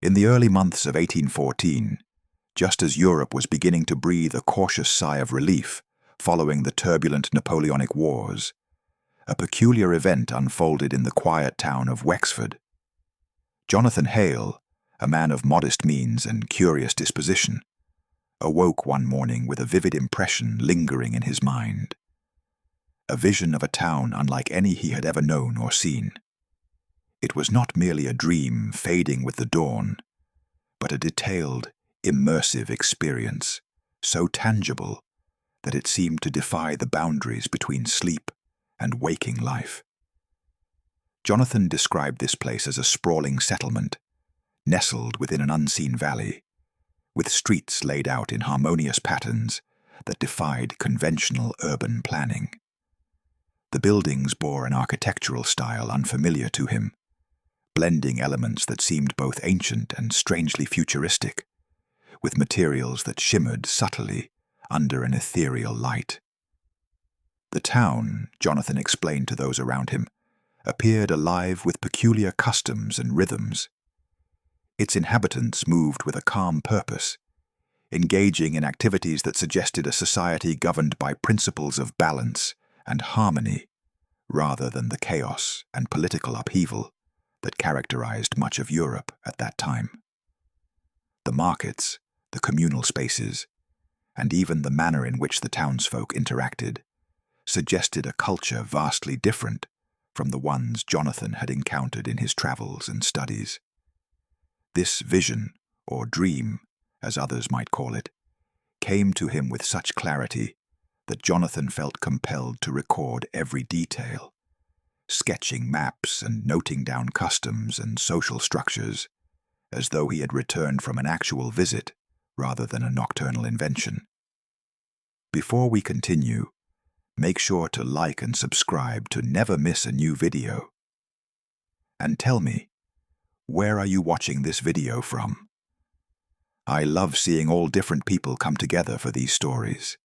In the early months of 1814, just as Europe was beginning to breathe a cautious sigh of relief following the turbulent Napoleonic Wars, a peculiar event unfolded in the quiet town of Wexford. Jonathan Hale, a man of modest means and curious disposition, awoke one morning with a vivid impression lingering in his mind. A vision of a town unlike any he had ever known or seen. It was not merely a dream fading with the dawn, but a detailed, immersive experience, so tangible that it seemed to defy the boundaries between sleep and waking life. Jonathan described this place as a sprawling settlement, nestled within an unseen valley, with streets laid out in harmonious patterns that defied conventional urban planning. The buildings bore an architectural style unfamiliar to him, blending elements that seemed both ancient and strangely futuristic, with materials that shimmered subtly under an ethereal light. The town, Jonathan explained to those around him, appeared alive with peculiar customs and rhythms. Its inhabitants moved with a calm purpose, engaging in activities that suggested a society governed by principles of balance and harmony, rather than the chaos and political upheaval that characterized much of Europe at that time. The markets, the communal spaces, and even the manner in which the townsfolk interacted suggested a culture vastly different from the ones Jonathan had encountered in his travels and studies. This vision, or dream, as others might call it, came to him with such clarity that Jonathan felt compelled to record every detail, sketching maps and noting down customs and social structures, as though he had returned from an actual visit rather than a nocturnal invention. Before we continue, make sure to like and subscribe to never miss a new video. And tell me, where are you watching this video from? I love seeing all different people come together for these stories.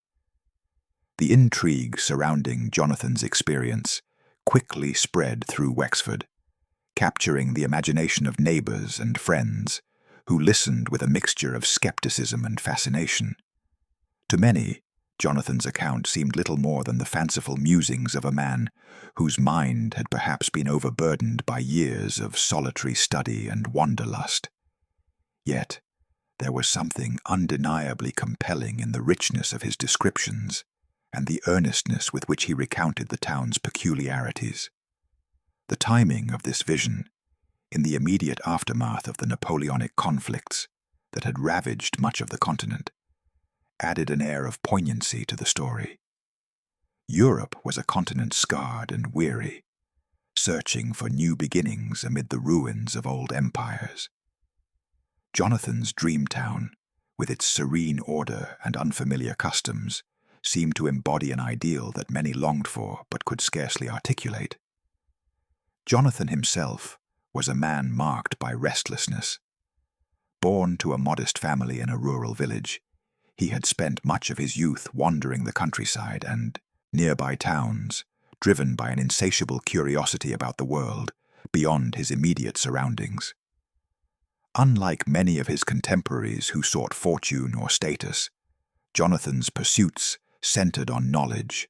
The intrigue surrounding Jonathan's experience quickly spread through Wexford, capturing the imagination of neighbors and friends who listened with a mixture of skepticism and fascination. To many, Jonathan's account seemed little more than the fanciful musings of a man whose mind had perhaps been overburdened by years of solitary study and wanderlust. Yet, there was something undeniably compelling in the richness of his descriptions and the earnestness with which he recounted the town's peculiarities. The timing of this vision, in the immediate aftermath of the Napoleonic conflicts that had ravaged much of the continent, added an air of poignancy to the story. Europe was a continent scarred and weary, searching for new beginnings amid the ruins of old empires. Jonathan's dream town, with its serene order and unfamiliar customs, seemed to embody an ideal that many longed for but could scarcely articulate. Jonathan himself was a man marked by restlessness. Born to a modest family in a rural village, he had spent much of his youth wandering the countryside and nearby towns, driven by an insatiable curiosity about the world beyond his immediate surroundings. Unlike many of his contemporaries who sought fortune or status, Jonathan's pursuits centered on knowledge,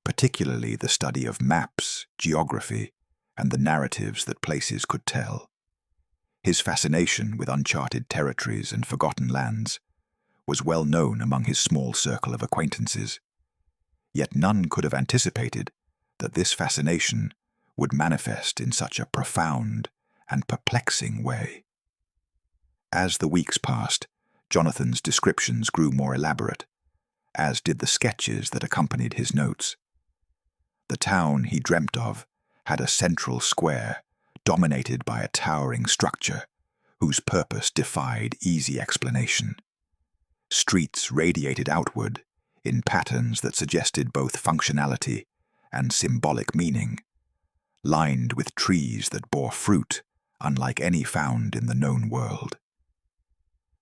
particularly the study of maps, geography, and the narratives that places could tell. His fascination with uncharted territories and forgotten lands was well known among his small circle of acquaintances, yet none could have anticipated that this fascination would manifest in such a profound and perplexing way. As the weeks passed, Jonathan's descriptions grew more elaborate, as did the sketches that accompanied his notes. The town he dreamt of had a central square dominated by a towering structure whose purpose defied easy explanation. Streets radiated outward in patterns that suggested both functionality and symbolic meaning, lined with trees that bore fruit unlike any found in the known world.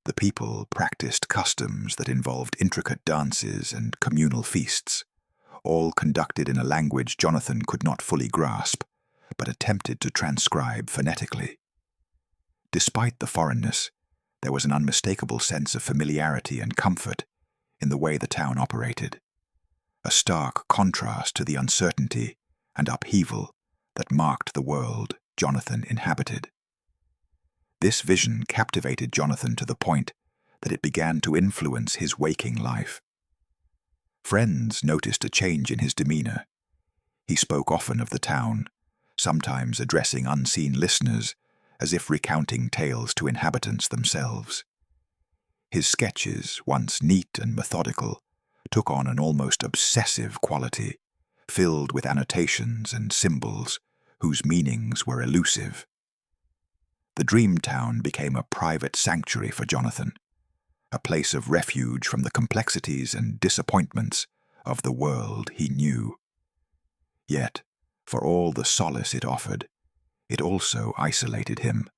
The people practiced customs that involved intricate dances and communal feasts, all conducted in a language Jonathan could not fully grasp, but attempted to transcribe phonetically. Despite the foreignness, there was an unmistakable sense of familiarity and comfort in the way the town operated, a stark contrast to the uncertainty and upheaval that marked the world Jonathan inhabited. This vision captivated Jonathan to the point that it began to influence his waking life. Friends noticed a change in his demeanor. He spoke often of the town, sometimes addressing unseen listeners as if recounting tales to inhabitants themselves. His sketches, once neat and methodical, took on an almost obsessive quality, filled with annotations and symbols whose meanings were elusive. The dream town became a private sanctuary for Jonathan, a place of refuge from the complexities and disappointments of the world he knew. Yet, for all the solace it offered, it also isolated him,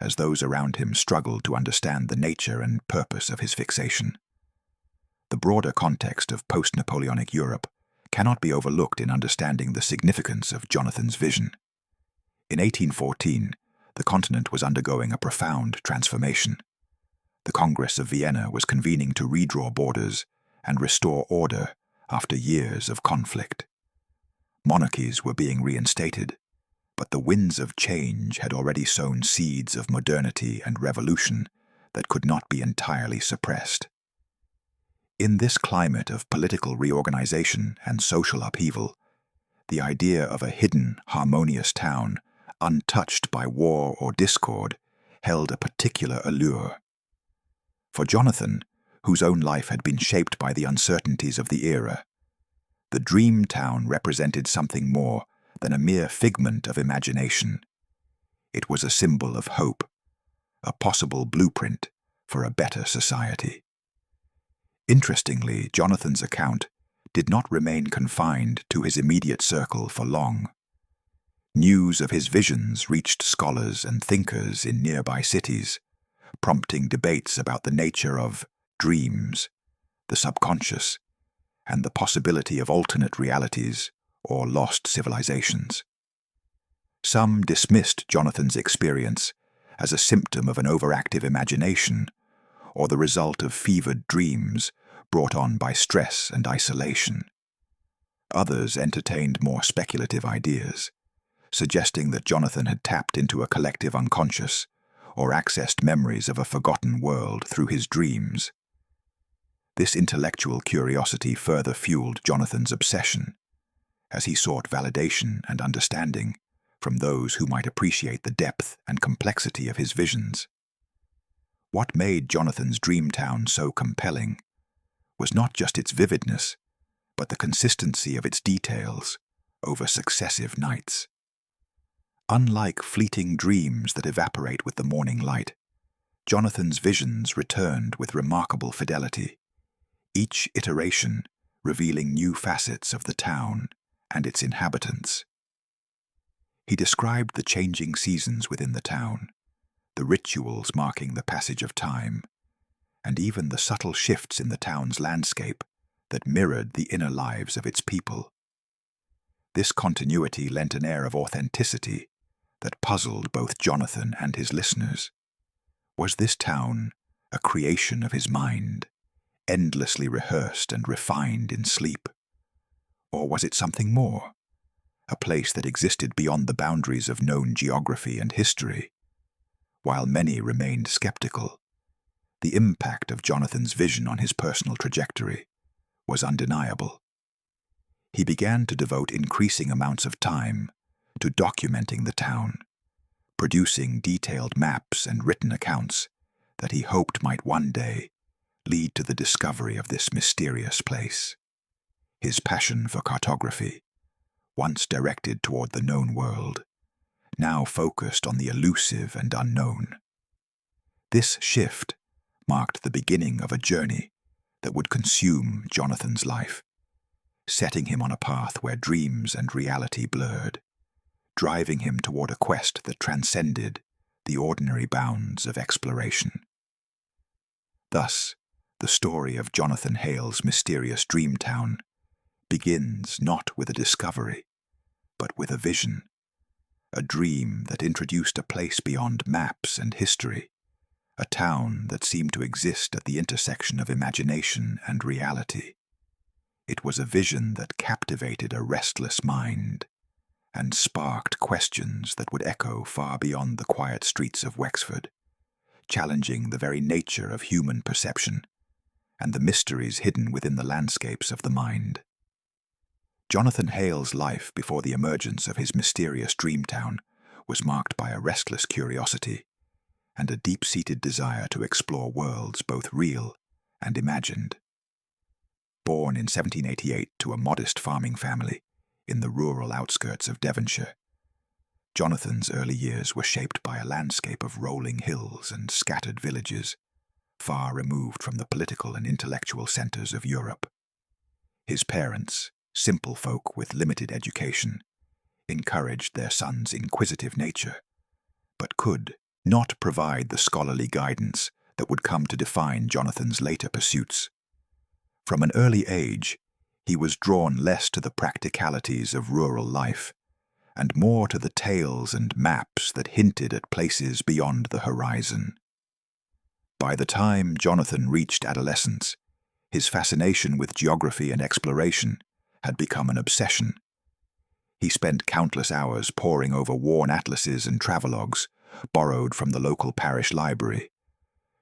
as those around him struggled to understand the nature and purpose of his fixation. The broader context of post-Napoleonic Europe cannot be overlooked in understanding the significance of Jonathan's vision. In 1814, the continent was undergoing a profound transformation. The Congress of Vienna was convening to redraw borders and restore order after years of conflict. Monarchies were being reinstated, but the winds of change had already sown seeds of modernity and revolution that could not be entirely suppressed. In this climate of political reorganization and social upheaval, the idea of a hidden, harmonious town, untouched by war or discord, held a particular allure. For Jonathan, whose own life had been shaped by the uncertainties of the era, the dream town represented something more than a mere figment of imagination. It was a symbol of hope, a possible blueprint for a better society. Interestingly, Jonathan's account did not remain confined to his immediate circle for long. News of his visions reached scholars and thinkers in nearby cities, prompting debates about the nature of dreams, the subconscious, and the possibility of alternate realities or lost civilizations. Some dismissed Jonathan's experience as a symptom of an overactive imagination or the result of fevered dreams brought on by stress and isolation. Others entertained more speculative ideas, suggesting that Jonathan had tapped into a collective unconscious or accessed memories of a forgotten world through his dreams. This intellectual curiosity further fueled Jonathan's obsession, as he sought validation and understanding from those who might appreciate the depth and complexity of his visions. What made Jonathan's dream town so compelling was not just its vividness, but the consistency of its details over successive nights. Unlike fleeting dreams that evaporate with the morning light, Jonathan's visions returned with remarkable fidelity, each iteration revealing new facets of the town and its inhabitants. He described the changing seasons within the town, the rituals marking the passage of time, and even the subtle shifts in the town's landscape that mirrored the inner lives of its people. This continuity lent an air of authenticity that puzzled both Jonathan and his listeners. Was this town a creation of his mind, endlessly rehearsed and refined in sleep? Or was it something more, a place that existed beyond the boundaries of known geography and history? While many remained skeptical, the impact of Jonathan's vision on his personal trajectory was undeniable. He began to devote increasing amounts of time to documenting the town, producing detailed maps and written accounts that he hoped might one day lead to the discovery of this mysterious place. His passion for cartography, once directed toward the known world, now focused on the elusive and unknown. This shift marked the beginning of a journey that would consume Jonathan's life, setting him on a path where dreams and reality blurred, driving him toward a quest that transcended the ordinary bounds of exploration. Thus, the story of Jonathan Hale's mysterious dream town begins not with a discovery, but with a vision, a dream that introduced a place beyond maps and history, a town that seemed to exist at the intersection of imagination and reality. It was a vision that captivated a restless mind and sparked questions that would echo far beyond the quiet streets of Wexford, challenging the very nature of human perception and the mysteries hidden within the landscapes of the mind. Jonathan Hale's life before the emergence of his mysterious dream town was marked by a restless curiosity and a deep-seated desire to explore worlds both real and imagined. Born in 1788 to a modest farming family in the rural outskirts of Devonshire, Jonathan's early years were shaped by a landscape of rolling hills and scattered villages, far removed from the political and intellectual centres of Europe. His parents, simple folk with limited education, encouraged their son's inquisitive nature, but could not provide the scholarly guidance that would come to define Jonathan's later pursuits. From an early age, he was drawn less to the practicalities of rural life and more to the tales and maps that hinted at places beyond the horizon. By the time Jonathan reached adolescence, his fascination with geography and exploration had become an obsession. He spent countless hours poring over worn atlases and travelogues borrowed from the local parish library,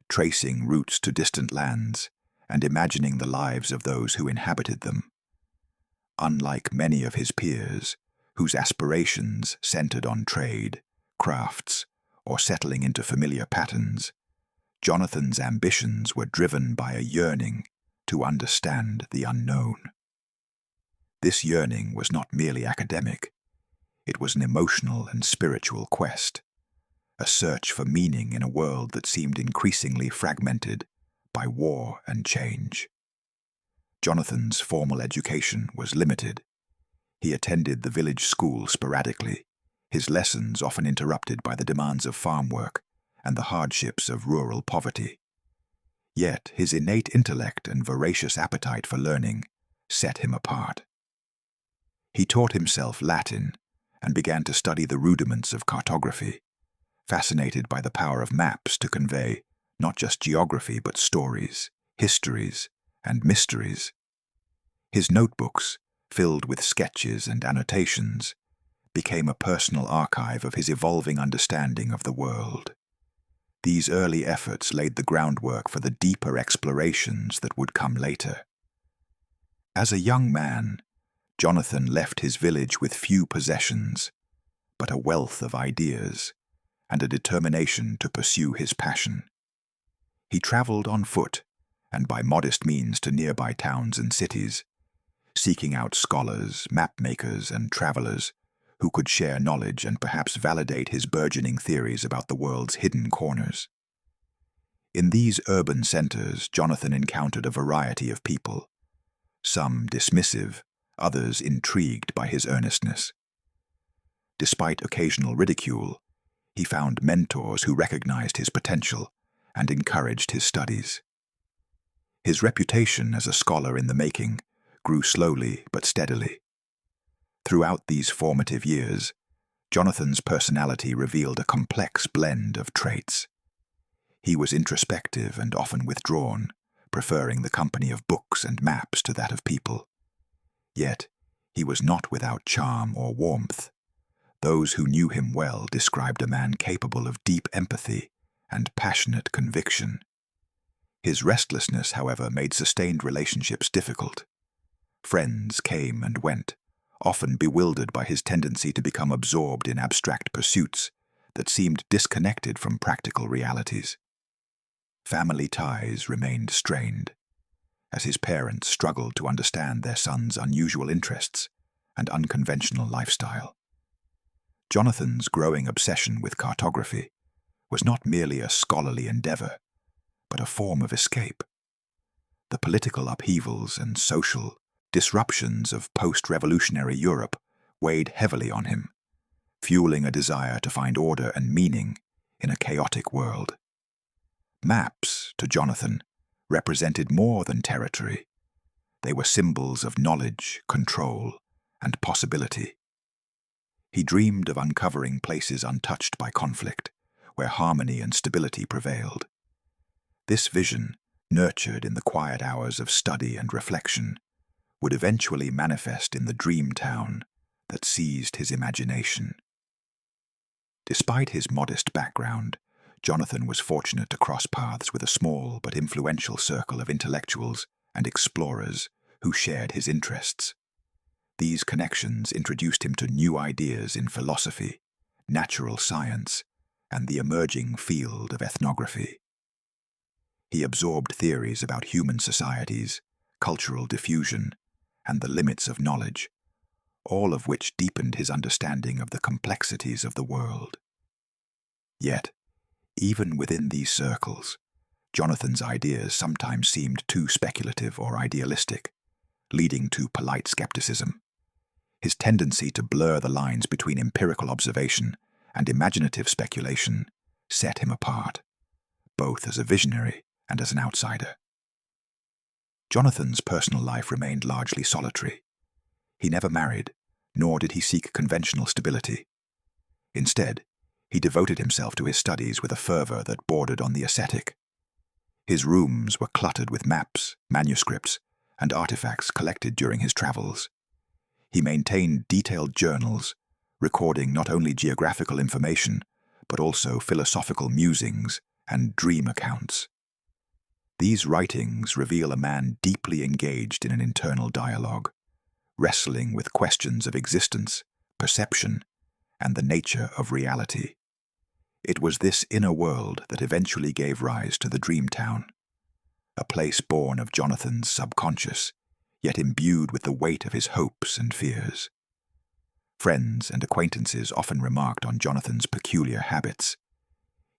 tracing routes to distant lands and imagining the lives of those who inhabited them. Unlike many of his peers, whose aspirations centered on trade, crafts, or settling into familiar patterns, Jonathan's ambitions were driven by a yearning to understand the unknown. This yearning was not merely academic. It was an emotional and spiritual quest, a search for meaning in a world that seemed increasingly fragmented by war and change. Jonathan's formal education was limited. He attended the village school sporadically, his lessons often interrupted by the demands of farm work and the hardships of rural poverty. Yet his innate intellect and voracious appetite for learning set him apart. He taught himself Latin and began to study the rudiments of cartography, fascinated by the power of maps to convey not just geography but stories, histories, and mysteries. His notebooks, filled with sketches and annotations, became a personal archive of his evolving understanding of the world. These early efforts laid the groundwork for the deeper explorations that would come later. As a young man, Jonathan left his village with few possessions, but a wealth of ideas and a determination to pursue his passion. He traveled on foot and by modest means to nearby towns and cities, seeking out scholars, map-makers, and travelers who could share knowledge and perhaps validate his burgeoning theories about the world's hidden corners. In these urban centers, Jonathan encountered a variety of people, some dismissive, others intrigued by his earnestness. Despite occasional ridicule, he found mentors who recognized his potential and encouraged his studies. His reputation as a scholar in the making grew slowly but steadily. Throughout these formative years, Jonathan's personality revealed a complex blend of traits. He was introspective and often withdrawn, preferring the company of books and maps to that of people. Yet, he was not without charm or warmth. Those who knew him well described a man capable of deep empathy and passionate conviction. His restlessness, however, made sustained relationships difficult. Friends came and went, often bewildered by his tendency to become absorbed in abstract pursuits that seemed disconnected from practical realities. Family ties remained strained, as his parents struggled to understand their son's unusual interests and unconventional lifestyle. Jonathan's growing obsession with cartography was not merely a scholarly endeavor, but a form of escape. The political upheavals and social disruptions of post-revolutionary Europe weighed heavily on him, fueling a desire to find order and meaning in a chaotic world. Maps, to Jonathan, represented more than territory. They were symbols of knowledge, control, and possibility. He dreamed of uncovering places untouched by conflict, where harmony and stability prevailed. This vision, nurtured in the quiet hours of study and reflection, would eventually manifest in the dream town that seized his imagination. Despite his modest background, Jonathan was fortunate to cross paths with a small but influential circle of intellectuals and explorers who shared his interests. These connections introduced him to new ideas in philosophy, natural science, and the emerging field of ethnography. He absorbed theories about human societies, cultural diffusion, and the limits of knowledge, all of which deepened his understanding of the complexities of the world. Yet, even within these circles, Jonathan's ideas sometimes seemed too speculative or idealistic, leading to polite skepticism. His tendency to blur the lines between empirical observation and imaginative speculation set him apart, both as a visionary and as an outsider. Jonathan's personal life remained largely solitary. He never married, nor did he seek conventional stability. Instead, he devoted himself to his studies with a fervor that bordered on the ascetic. His rooms were cluttered with maps, manuscripts, and artifacts collected during his travels. He maintained detailed journals, recording not only geographical information, but also philosophical musings and dream accounts. These writings reveal a man deeply engaged in an internal dialogue, wrestling with questions of existence, perception, and the nature of reality. It was this inner world that eventually gave rise to the Dream Town, a place born of Jonathan's subconscious, yet imbued with the weight of his hopes and fears. Friends and acquaintances often remarked on Jonathan's peculiar habits.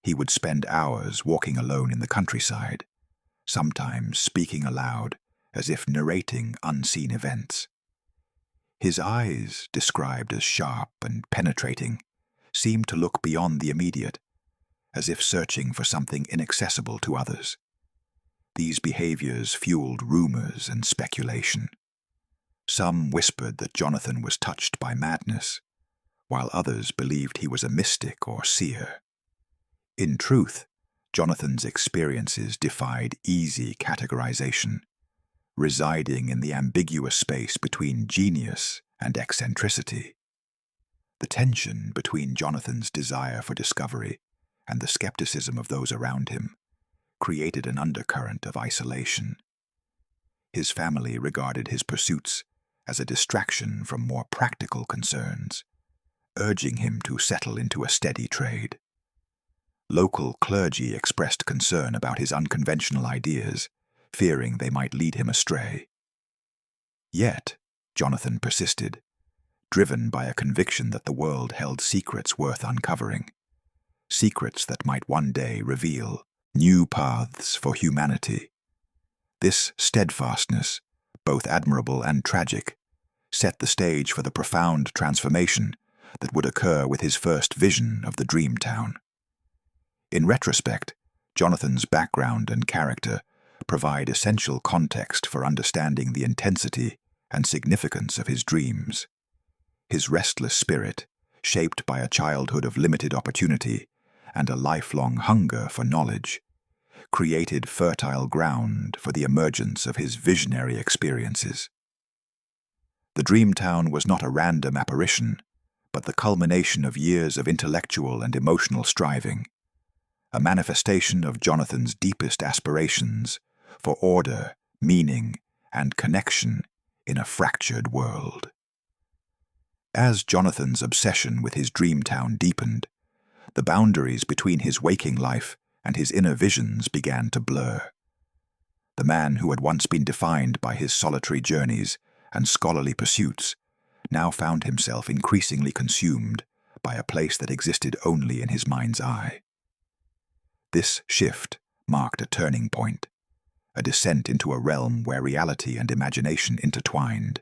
He would spend hours walking alone in the countryside, sometimes speaking aloud as if narrating unseen events. His eyes, described as sharp and penetrating, seemed to look beyond the immediate, as if searching for something inaccessible to others. These behaviors fueled rumors and speculation. Some whispered that Jonathan was touched by madness, while others believed he was a mystic or seer. In truth, Jonathan's experiences defied easy categorization, residing in the ambiguous space between genius and eccentricity. The tension between Jonathan's desire for discovery and the skepticism of those around him created an undercurrent of isolation. His family regarded his pursuits as a distraction from more practical concerns, urging him to settle into a steady trade. Local clergy expressed concern about his unconventional ideas, fearing they might lead him astray. Yet, Jonathan persisted, driven by a conviction that the world held secrets worth uncovering, secrets that might one day reveal new paths for humanity. This steadfastness, both admirable and tragic, set the stage for the profound transformation that would occur with his first vision of the Dream Town. In retrospect, Jonathan's background and character provide essential context for understanding the intensity and significance of his dreams. His restless spirit, shaped by a childhood of limited opportunity and a lifelong hunger for knowledge, created fertile ground for the emergence of his visionary experiences. The Dream Town was not a random apparition, but the culmination of years of intellectual and emotional striving, a manifestation of Jonathan's deepest aspirations for order, meaning, and connection in a fractured world. As Jonathan's obsession with his Dream Town deepened, the boundaries between his waking life and his inner visions began to blur. The man who had once been defined by his solitary journeys and scholarly pursuits now found himself increasingly consumed by a place that existed only in his mind's eye. This shift marked a turning point, a descent into a realm where reality and imagination intertwined,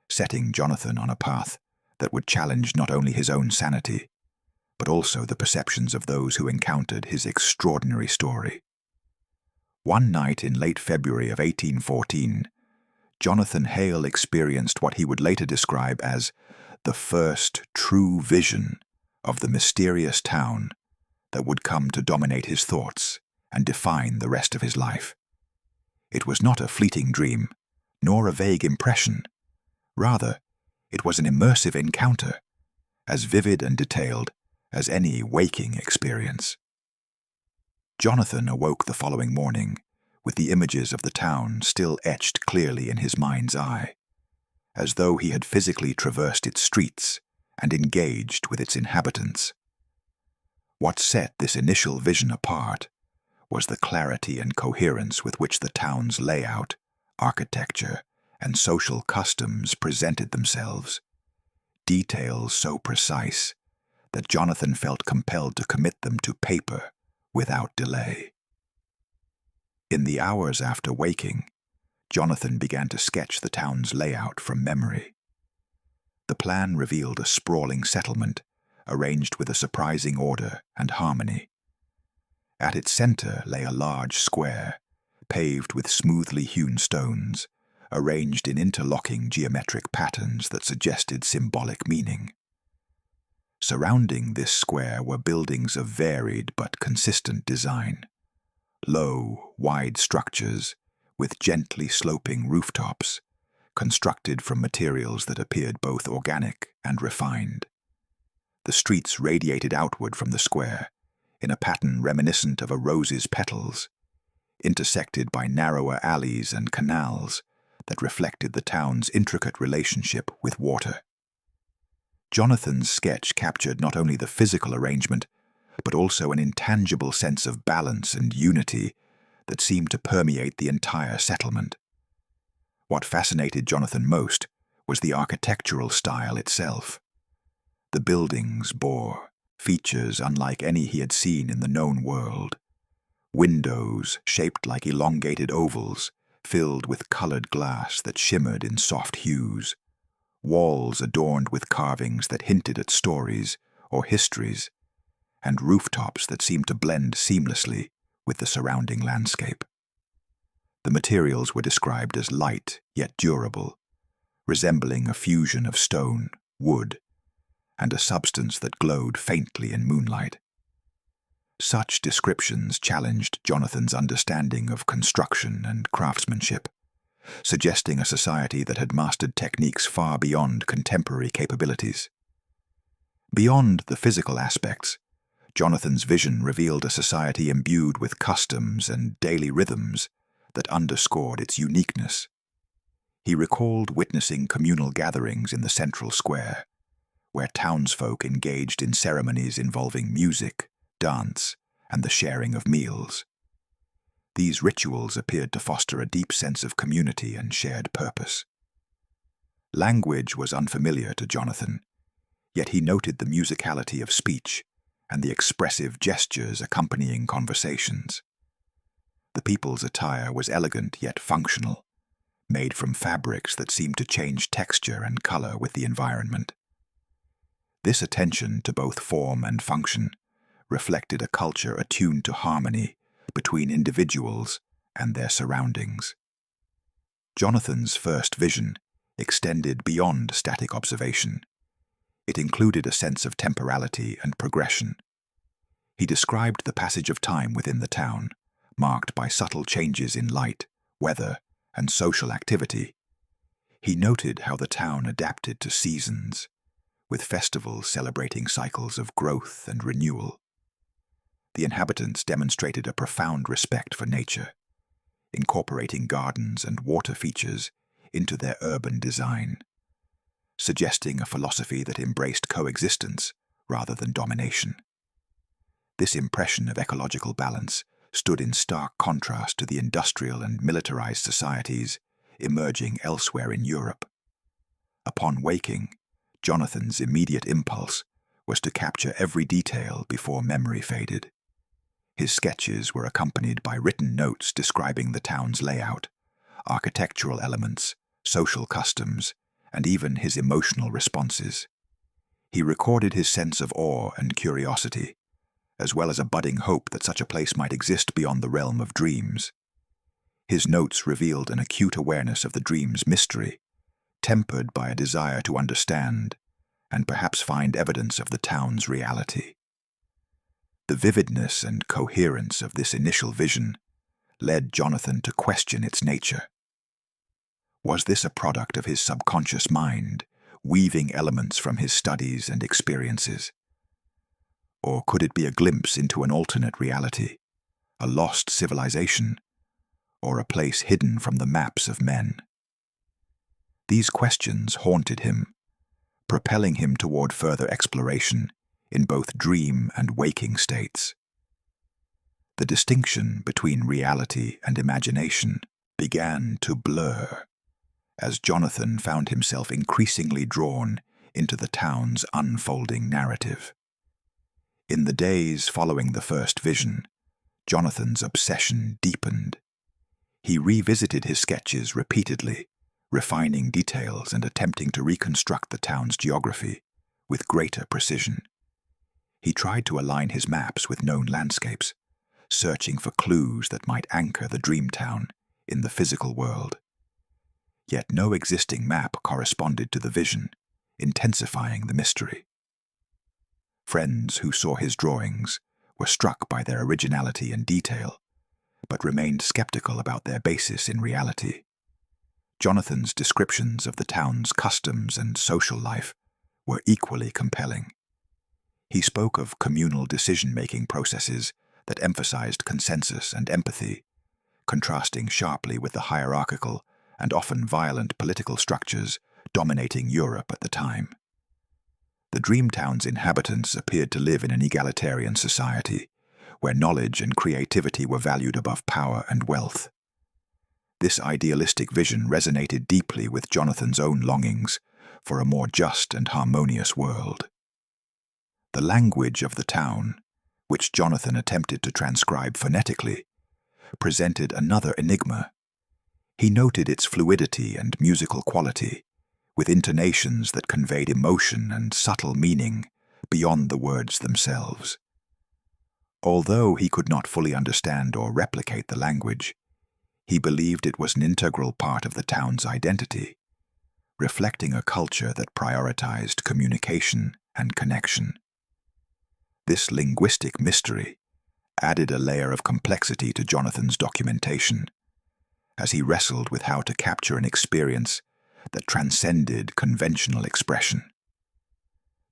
setting Jonathan on a path that would challenge not only his own sanity, but also the perceptions of those who encountered his extraordinary story. One night in late February of 1814, Jonathan Hale experienced what he would later describe as the first true vision of the mysterious town that would come to dominate his thoughts and define the rest of his life. It was not a fleeting dream, nor a vague impression. Rather, it was an immersive encounter, as vivid and detailed as any waking experience. Jonathan awoke the following morning with the images of the town still etched clearly in his mind's eye, as though he had physically traversed its streets and engaged with its inhabitants. What set this initial vision apart was the clarity and coherence with which the town's layout, architecture, and social customs presented themselves, details so precise that Jonathan felt compelled to commit them to paper without delay. In the hours after waking, Jonathan began to sketch the town's layout from memory. The plan revealed a sprawling settlement arranged with a surprising order and harmony. At its center lay a large square, paved with smoothly hewn stones, arranged in interlocking geometric patterns that suggested symbolic meaning. Surrounding this square were buildings of varied but consistent design. Low, wide structures with gently sloping rooftops, constructed from materials that appeared both organic and refined. The streets radiated outward from the square, in a pattern reminiscent of a rose's petals, intersected by narrower alleys and canals that reflected the town's intricate relationship with water. Jonathan's sketch captured not only the physical arrangement, but also an intangible sense of balance and unity that seemed to permeate the entire settlement. What fascinated Jonathan most was the architectural style itself. The buildings bore features unlike any he had seen in the known world. Windows shaped like elongated ovals, filled with colored glass that shimmered in soft hues. Walls adorned with carvings that hinted at stories or histories, and rooftops that seemed to blend seamlessly with the surrounding landscape. The materials were described as light yet durable, resembling a fusion of stone, wood, and a substance that glowed faintly in moonlight. Such descriptions challenged Jonathan's understanding of construction and craftsmanship, suggesting a society that had mastered techniques far beyond contemporary capabilities. Beyond the physical aspects, Jonathan's vision revealed a society imbued with customs and daily rhythms that underscored its uniqueness. He recalled witnessing communal gatherings in the central square, where townsfolk engaged in ceremonies involving music, dance, and the sharing of meals. These rituals appeared to foster a deep sense of community and shared purpose. Language was unfamiliar to Jonathan, yet he noted the musicality of speech and the expressive gestures accompanying conversations. The people's attire was elegant yet functional, made from fabrics that seemed to change texture and color with the environment. This attention to both form and function reflected a culture attuned to harmony between individuals and their surroundings. Jonathan's first vision extended beyond static observation. It included a sense of temporality and progression. He described the passage of time within the town, marked by subtle changes in light, weather, and social activity. He noted how the town adapted to seasons, with festivals celebrating cycles of growth and renewal. The inhabitants demonstrated a profound respect for nature, incorporating gardens and water features into their urban design, suggesting a philosophy that embraced coexistence rather than domination. This impression of ecological balance stood in stark contrast to the industrial and militarized societies emerging elsewhere in Europe. Upon waking, Jonathan's immediate impulse was to capture every detail before memory faded. His sketches were accompanied by written notes describing the town's layout, architectural elements, social customs, and even his emotional responses. He recorded his sense of awe and curiosity, as well as a budding hope that such a place might exist beyond the realm of dreams. His notes revealed an acute awareness of the dream's mystery, tempered by a desire to understand and perhaps find evidence of the town's reality. The vividness and coherence of this initial vision led Jonathan to question its nature. Was this a product of his subconscious mind, weaving elements from his studies and experiences? Or could it be a glimpse into an alternate reality, a lost civilization, or a place hidden from the maps of men? These questions haunted him, propelling him toward further exploration in both dream and waking states. The distinction between reality and imagination began to blur as Jonathan found himself increasingly drawn into the town's unfolding narrative. In the days following the first vision, Jonathan's obsession deepened. He revisited his sketches repeatedly, refining details and attempting to reconstruct the town's geography with greater precision. He tried to align his maps with known landscapes, searching for clues that might anchor the dream town in the physical world. Yet no existing map corresponded to the vision, intensifying the mystery. Friends who saw his drawings were struck by their originality and detail, but remained skeptical about their basis in reality. Jonathan's descriptions of the town's customs and social life were equally compelling. He spoke of communal decision-making processes that emphasized consensus and empathy, contrasting sharply with the hierarchical and often violent political structures dominating Europe at the time. The Dreamtown's inhabitants appeared to live in an egalitarian society, where knowledge and creativity were valued above power and wealth. This idealistic vision resonated deeply with Jonathan's own longings for a more just and harmonious world. The language of the town, which Jonathan attempted to transcribe phonetically, presented another enigma. He noted its fluidity and musical quality, with intonations that conveyed emotion and subtle meaning beyond the words themselves. Although he could not fully understand or replicate the language, he believed it was an integral part of the town's identity, reflecting a culture that prioritized communication and connection. This linguistic mystery added a layer of complexity to Jonathan's documentation, as he wrestled with how to capture an experience that transcended conventional expression.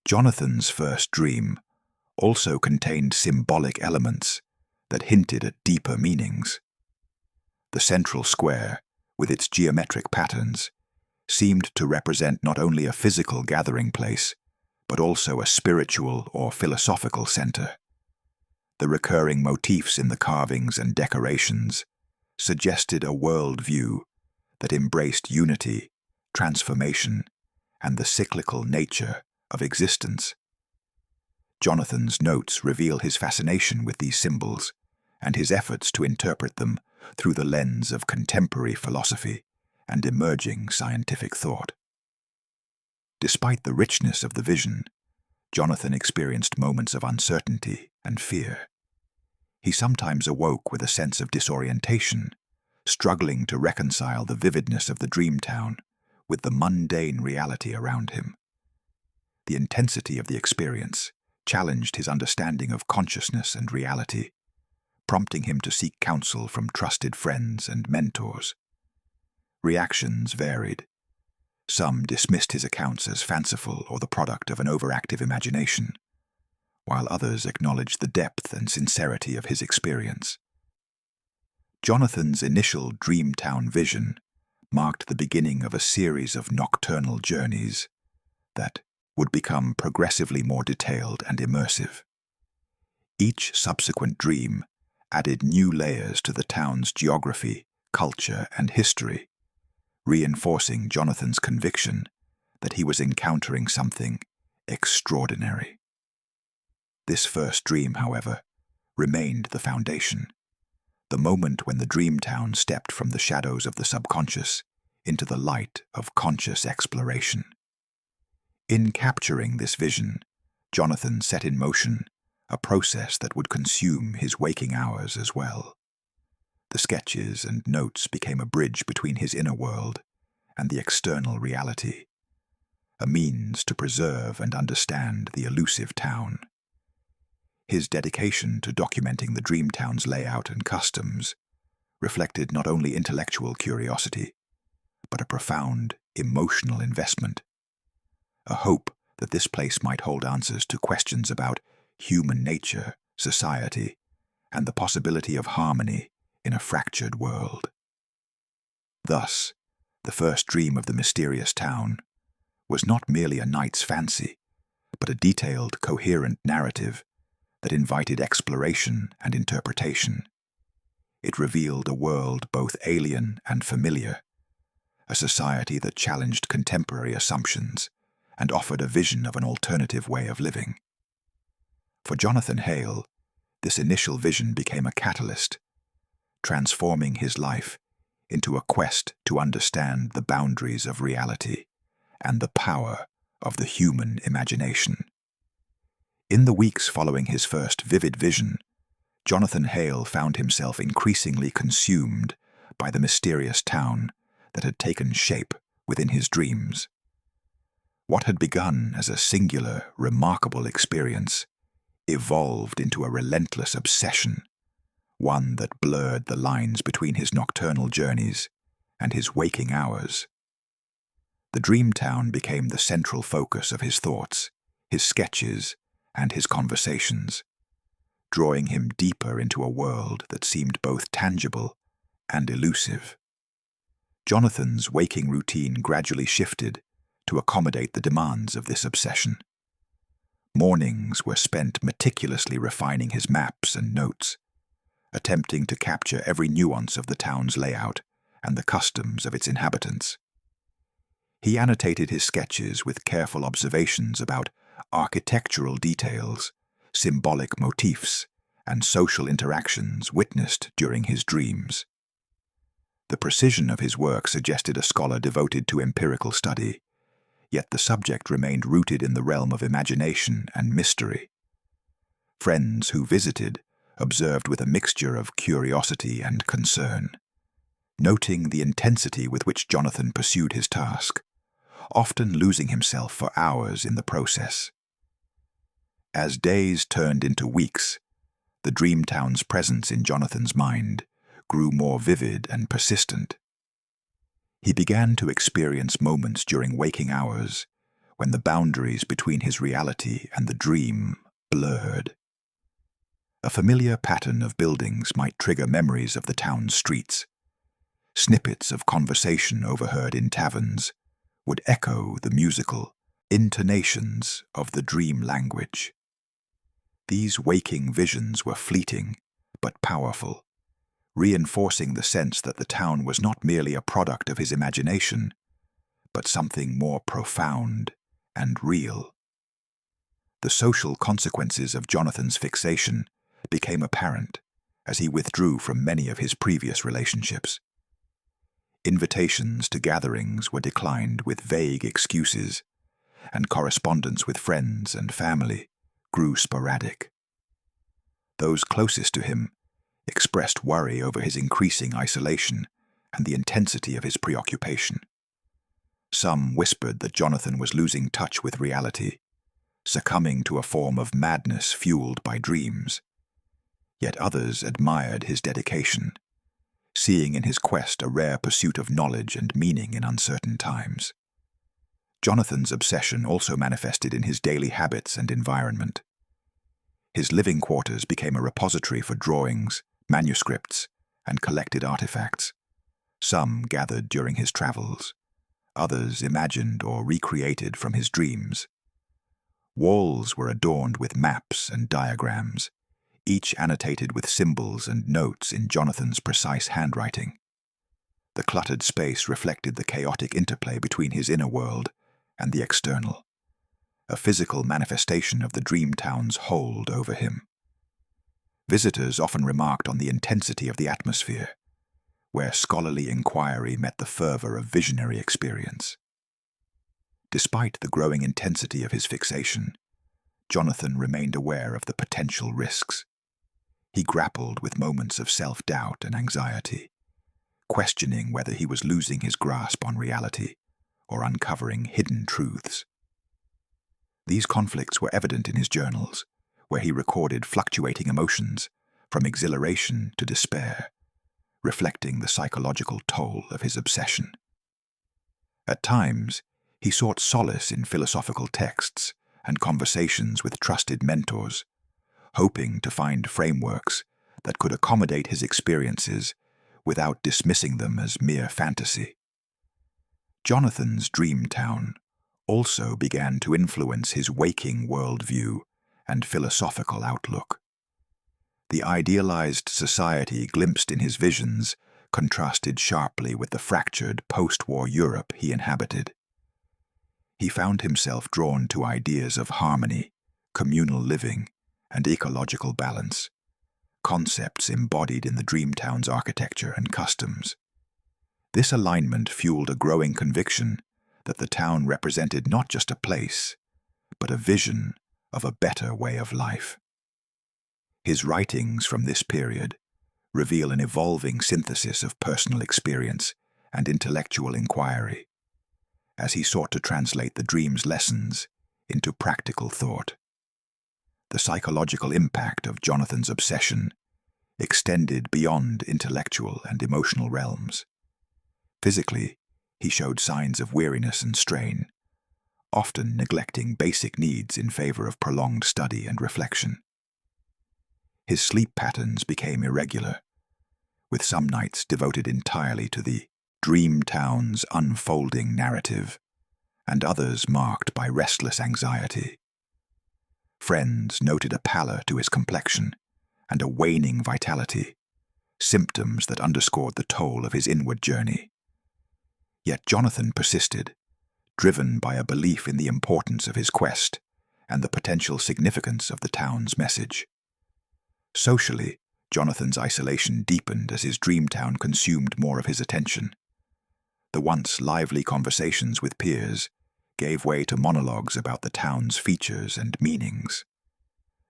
Jonathan's first dream also contained symbolic elements that hinted at deeper meanings. The central square, with its geometric patterns, seemed to represent not only a physical gathering place, but also a spiritual or philosophical center. The recurring motifs in the carvings and decorations suggested a worldview that embraced unity, transformation, and the cyclical nature of existence. Jonathan's notes reveal his fascination with these symbols and his efforts to interpret them through the lens of contemporary philosophy and emerging scientific thought. Despite the richness of the vision, Jonathan experienced moments of uncertainty and fear. He sometimes awoke with a sense of disorientation, struggling to reconcile the vividness of the dream town with the mundane reality around him. The intensity of the experience challenged his understanding of consciousness and reality, prompting him to seek counsel from trusted friends and mentors. Reactions varied. Some dismissed his accounts as fanciful or the product of an overactive imagination, while others acknowledged the depth and sincerity of his experience. Jonathan's initial Dreamtown vision marked the beginning of a series of nocturnal journeys that would become progressively more detailed and immersive. Each subsequent dream added new layers to the town's geography, culture, and history, reinforcing Jonathan's conviction that he was encountering something extraordinary. This first dream, however, remained the foundation, the moment when the dream town stepped from the shadows of the subconscious into the light of conscious exploration. In capturing this vision, Jonathan set in motion a process that would consume his waking hours as well. The sketches and notes became a bridge between his inner world and the external reality, a means to preserve and understand the elusive town. His dedication to documenting the dream town's layout and customs reflected not only intellectual curiosity, but a profound emotional investment, a hope that this place might hold answers to questions about human nature, society, and the possibility of harmony in a fractured world. Thus, the first dream of the mysterious town was not merely a night's fancy, but a detailed, coherent narrative that invited exploration and interpretation. It revealed a world both alien and familiar, a society that challenged contemporary assumptions and offered a vision of an alternative way of living. For Jonathan Hale, this initial vision became a catalyst, transforming his life into a quest to understand the boundaries of reality and the power of the human imagination. In the weeks following his first vivid vision, Jonathan Hale found himself increasingly consumed by the mysterious town that had taken shape within his dreams. What had begun as a singular, remarkable experience evolved into a relentless obsession, one that blurred the lines between his nocturnal journeys and his waking hours. The dream town became the central focus of his thoughts, his sketches, and his conversations, drawing him deeper into a world that seemed both tangible and elusive. Jonathan's waking routine gradually shifted to accommodate the demands of this obsession. Mornings were spent meticulously refining his maps and notes, attempting to capture every nuance of the town's layout and the customs of its inhabitants. He annotated his sketches with careful observations about architectural details, symbolic motifs, and social interactions witnessed during his dreams. The precision of his work suggested a scholar devoted to empirical study, yet the subject remained rooted in the realm of imagination and mystery. Friends who visited observed with a mixture of curiosity and concern, noting the intensity with which Jonathan pursued his task, often losing himself for hours in the process. As days turned into weeks, the dream town's presence in Jonathan's mind grew more vivid and persistent. He began to experience moments during waking hours when the boundaries between his reality and the dream blurred. A familiar pattern of buildings might trigger memories of the town's streets. Snippets of conversation overheard in taverns would echo the musical intonations of the dream language. These waking visions were fleeting but powerful, reinforcing the sense that the town was not merely a product of his imagination, but something more profound and real. The social consequences of Jonathan's fixation became apparent as he withdrew from many of his previous relationships. Invitations to gatherings were declined with vague excuses, and correspondence with friends and family grew sporadic. Those closest to him expressed worry over his increasing isolation and the intensity of his preoccupation. Some whispered that Jonathan was losing touch with reality, succumbing to a form of madness fueled by dreams. Yet others admired his dedication, seeing in his quest a rare pursuit of knowledge and meaning in uncertain times. Jonathan's obsession also manifested in his daily habits and environment. His living quarters became a repository for drawings, manuscripts, and collected artifacts. Some gathered during his travels, others imagined or recreated from his dreams. Walls were adorned with maps and diagrams, each annotated with symbols and notes in Jonathan's precise handwriting. The cluttered space reflected the chaotic interplay between his inner world and the external, a physical manifestation of the dream town's hold over him. Visitors often remarked on the intensity of the atmosphere, where scholarly inquiry met the fervor of visionary experience. Despite the growing intensity of his fixation, Jonathan remained aware of the potential risks. He grappled with moments of self-doubt and anxiety, questioning whether he was losing his grasp on reality or uncovering hidden truths. These conflicts were evident in his journals, where he recorded fluctuating emotions, from exhilaration to despair, reflecting the psychological toll of his obsession. At times, he sought solace in philosophical texts and conversations with trusted mentors, hoping to find frameworks that could accommodate his experiences without dismissing them as mere fantasy. Jonathan's dream town also began to influence his waking worldview and philosophical outlook. The idealized society glimpsed in his visions contrasted sharply with the fractured post-war Europe he inhabited. He found himself drawn to ideas of harmony, communal living, and ecological balance, concepts embodied in the dream town's architecture and customs. This alignment fueled a growing conviction that the town represented not just a place, but a vision of a better way of life. His writings from this period reveal an evolving synthesis of personal experience and intellectual inquiry, as he sought to translate the dream's lessons into practical thought. The psychological impact of Jonathan's obsession extended beyond intellectual and emotional realms. Physically, he showed signs of weariness and strain, often neglecting basic needs in favor of prolonged study and reflection. His sleep patterns became irregular, with some nights devoted entirely to the dream town's unfolding narrative, and others marked by restless anxiety. Friends noted a pallor to his complexion and a waning vitality, symptoms that underscored the toll of his inward journey. Yet Jonathan persisted, driven by a belief in the importance of his quest and the potential significance of the town's message. Socially, Jonathan's isolation deepened as his dream town consumed more of his attention. The once lively conversations with peers gave way to monologues about the town's features and meanings.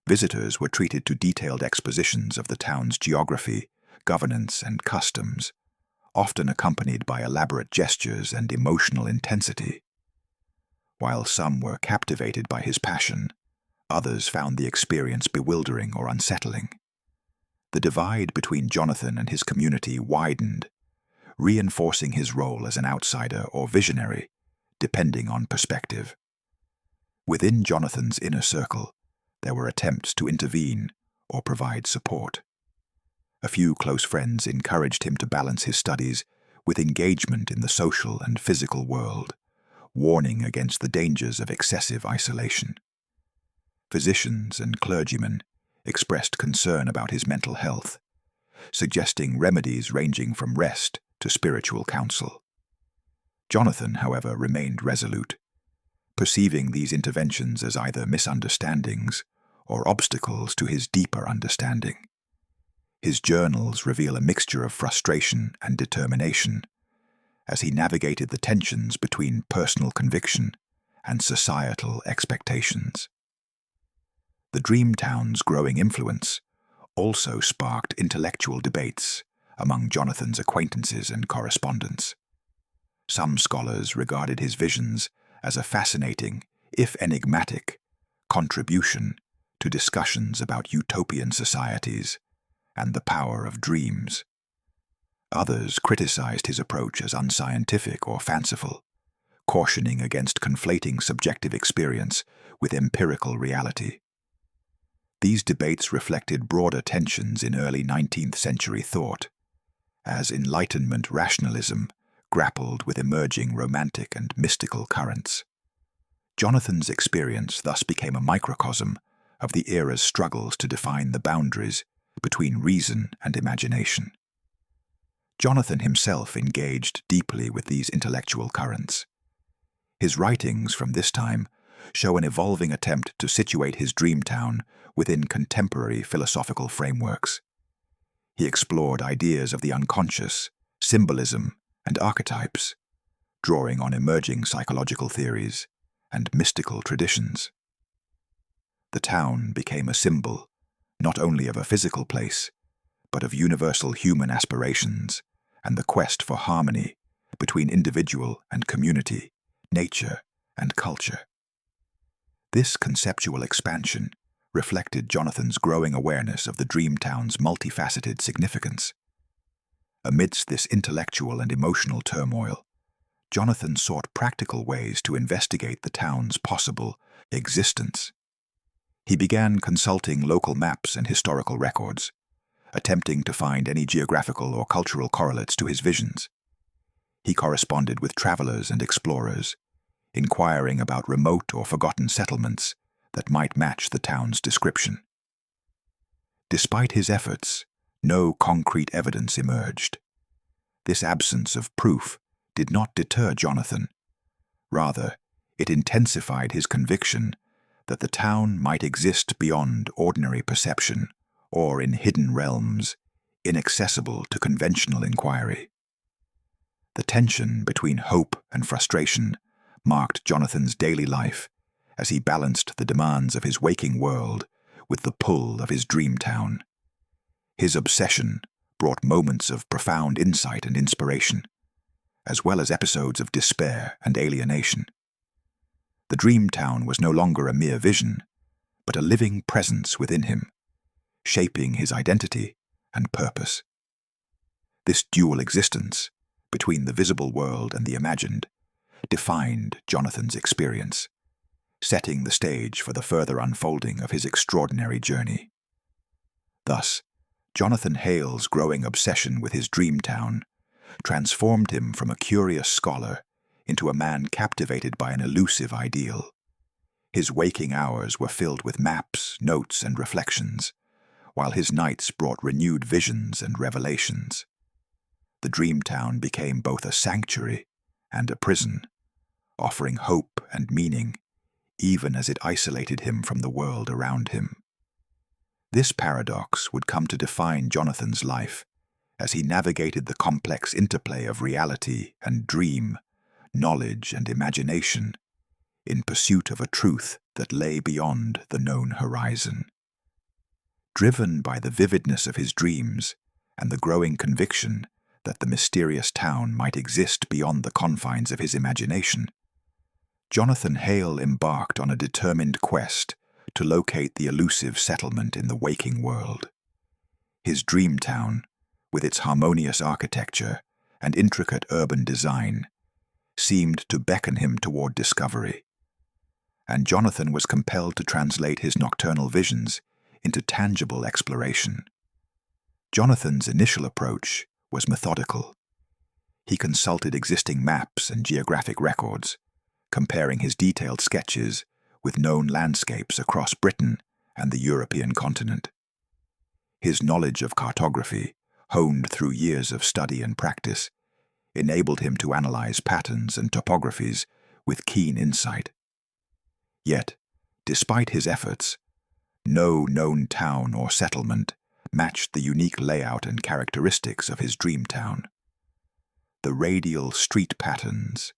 Visitors were treated to detailed expositions of the town's geography, governance, and customs, often accompanied by elaborate gestures and emotional intensity. While some were captivated by his passion, others found the experience bewildering or unsettling. The divide between Jonathan and his community widened, reinforcing his role as an outsider or visionary, depending on perspective. Within Jonathan's inner circle, there were attempts to intervene or provide support. A few close friends encouraged him to balance his studies with engagement in the social and physical world, warning against the dangers of excessive isolation. Physicians and clergymen expressed concern about his mental health, suggesting remedies ranging from rest to spiritual counsel. Jonathan, however, remained resolute, perceiving these interventions as either misunderstandings or obstacles to his deeper understanding. His journals reveal a mixture of frustration and determination as he navigated the tensions between personal conviction and societal expectations. The dream town's growing influence also sparked intellectual debates among Jonathan's acquaintances and correspondents. Some scholars regarded his visions as a fascinating, if enigmatic, contribution to discussions about utopian societies and the power of dreams. Others criticized his approach as unscientific or fanciful, cautioning against conflating subjective experience with empirical reality. These debates reflected broader tensions in early 19th century thought, as Enlightenment rationalism grappled with emerging romantic and mystical currents. Jonathan's experience thus became a microcosm of the era's struggles to define the boundaries between reason and imagination. Jonathan himself engaged deeply with these intellectual currents. His writings from this time show an evolving attempt to situate his dream town within contemporary philosophical frameworks. He explored ideas of the unconscious, symbolism, and archetypes, drawing on emerging psychological theories and mystical traditions. The town became a symbol not only of a physical place, but of universal human aspirations and the quest for harmony between individual and community nature, and culture. This conceptual expansion reflected Jonathan's growing awareness of the dream town's multifaceted significance. Amidst this intellectual and emotional turmoil, Jonathan sought practical ways to investigate the town's possible existence. He began consulting local maps and historical records, attempting to find any geographical or cultural correlates to his visions. He corresponded with travelers and explorers, inquiring about remote or forgotten settlements that might match the town's description. Despite his efforts, no concrete evidence emerged. This absence of proof did not deter Jonathan. Rather, it intensified his conviction that the town might exist beyond ordinary perception or in hidden realms, inaccessible to conventional inquiry. The tension between hope and frustration marked Jonathan's daily life as he balanced the demands of his waking world with the pull of his dream town. His obsession brought moments of profound insight and inspiration, as well as episodes of despair and alienation. The dream town was no longer a mere vision, but a living presence within him, shaping his identity and purpose. This dual existence, between the visible world and the imagined, defined Jonathan's experience, setting the stage for the further unfolding of his extraordinary journey. Thus, Jonathan Hale's growing obsession with his dream town transformed him from a curious scholar into a man captivated by an elusive ideal. His waking hours were filled with maps, notes, and reflections, while his nights brought renewed visions and revelations. The dream town became both a sanctuary and a prison, offering hope and meaning, even as it isolated him from the world around him. This paradox would come to define Jonathan's life as he navigated the complex interplay of reality and dream, knowledge and imagination, in pursuit of a truth that lay beyond the known horizon. Driven by the vividness of his dreams and the growing conviction that the mysterious town might exist beyond the confines of his imagination, Jonathan Hale embarked on a determined quest to locate the elusive settlement in the waking world. His dream town, with its harmonious architecture and intricate urban design, seemed to beckon him toward discovery, and Jonathan was compelled to translate his nocturnal visions into tangible exploration. Jonathan's initial approach was methodical. He consulted existing maps and geographic records, comparing his detailed sketches with known landscapes across Britain and the European continent. His knowledge of cartography, honed through years of study and practice, enabled him to analyze patterns and topographies with keen insight. Yet, despite his efforts, no known town or settlement matched the unique layout and characteristics of his dream town. The radial street patterns,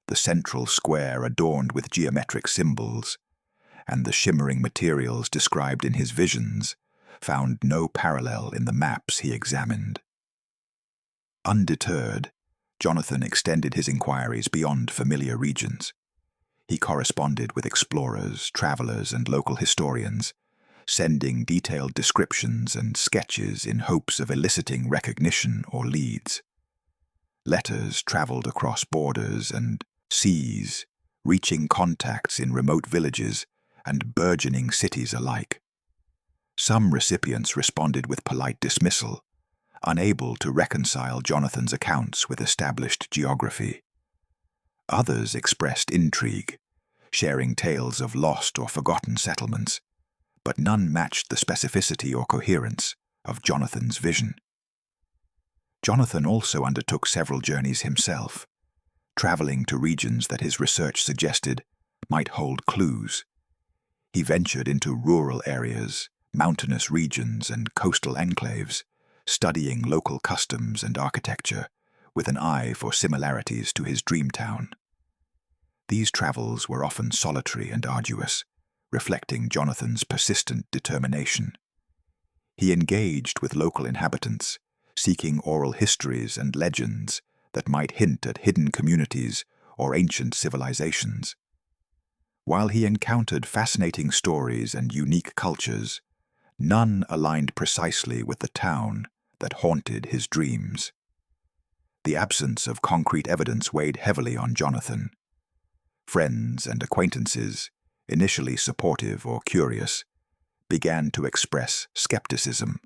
the central square adorned with geometric symbols, and the shimmering materials described in his visions found no parallel in the maps he examined. Undeterred, Jonathan extended his inquiries beyond familiar regions. He corresponded with explorers, travelers, and local historians, sending detailed descriptions and sketches in hopes of eliciting recognition or leads. Letters traveled across borders and seas, reaching contacts in remote villages and burgeoning cities alike. Some recipients responded with polite dismissal, unable to reconcile Jonathan's accounts with established geography. Others expressed intrigue, sharing tales of lost or forgotten settlements, but none matched the specificity or coherence of Jonathan's vision. Jonathan also undertook several journeys himself, traveling to regions that his research suggested might hold clues. He ventured into rural areas, mountainous regions, and coastal enclaves, studying local customs and architecture with an eye for similarities to his dream town. These travels were often solitary and arduous, reflecting Jonathan's persistent determination. He engaged with local inhabitants, seeking oral histories and legends that might hint at hidden communities or ancient civilizations. While he encountered fascinating stories and unique cultures, none aligned precisely with the town that haunted his dreams. The absence of concrete evidence weighed heavily on Jonathan. Friends and acquaintances, initially supportive or curious, began to express skepticism.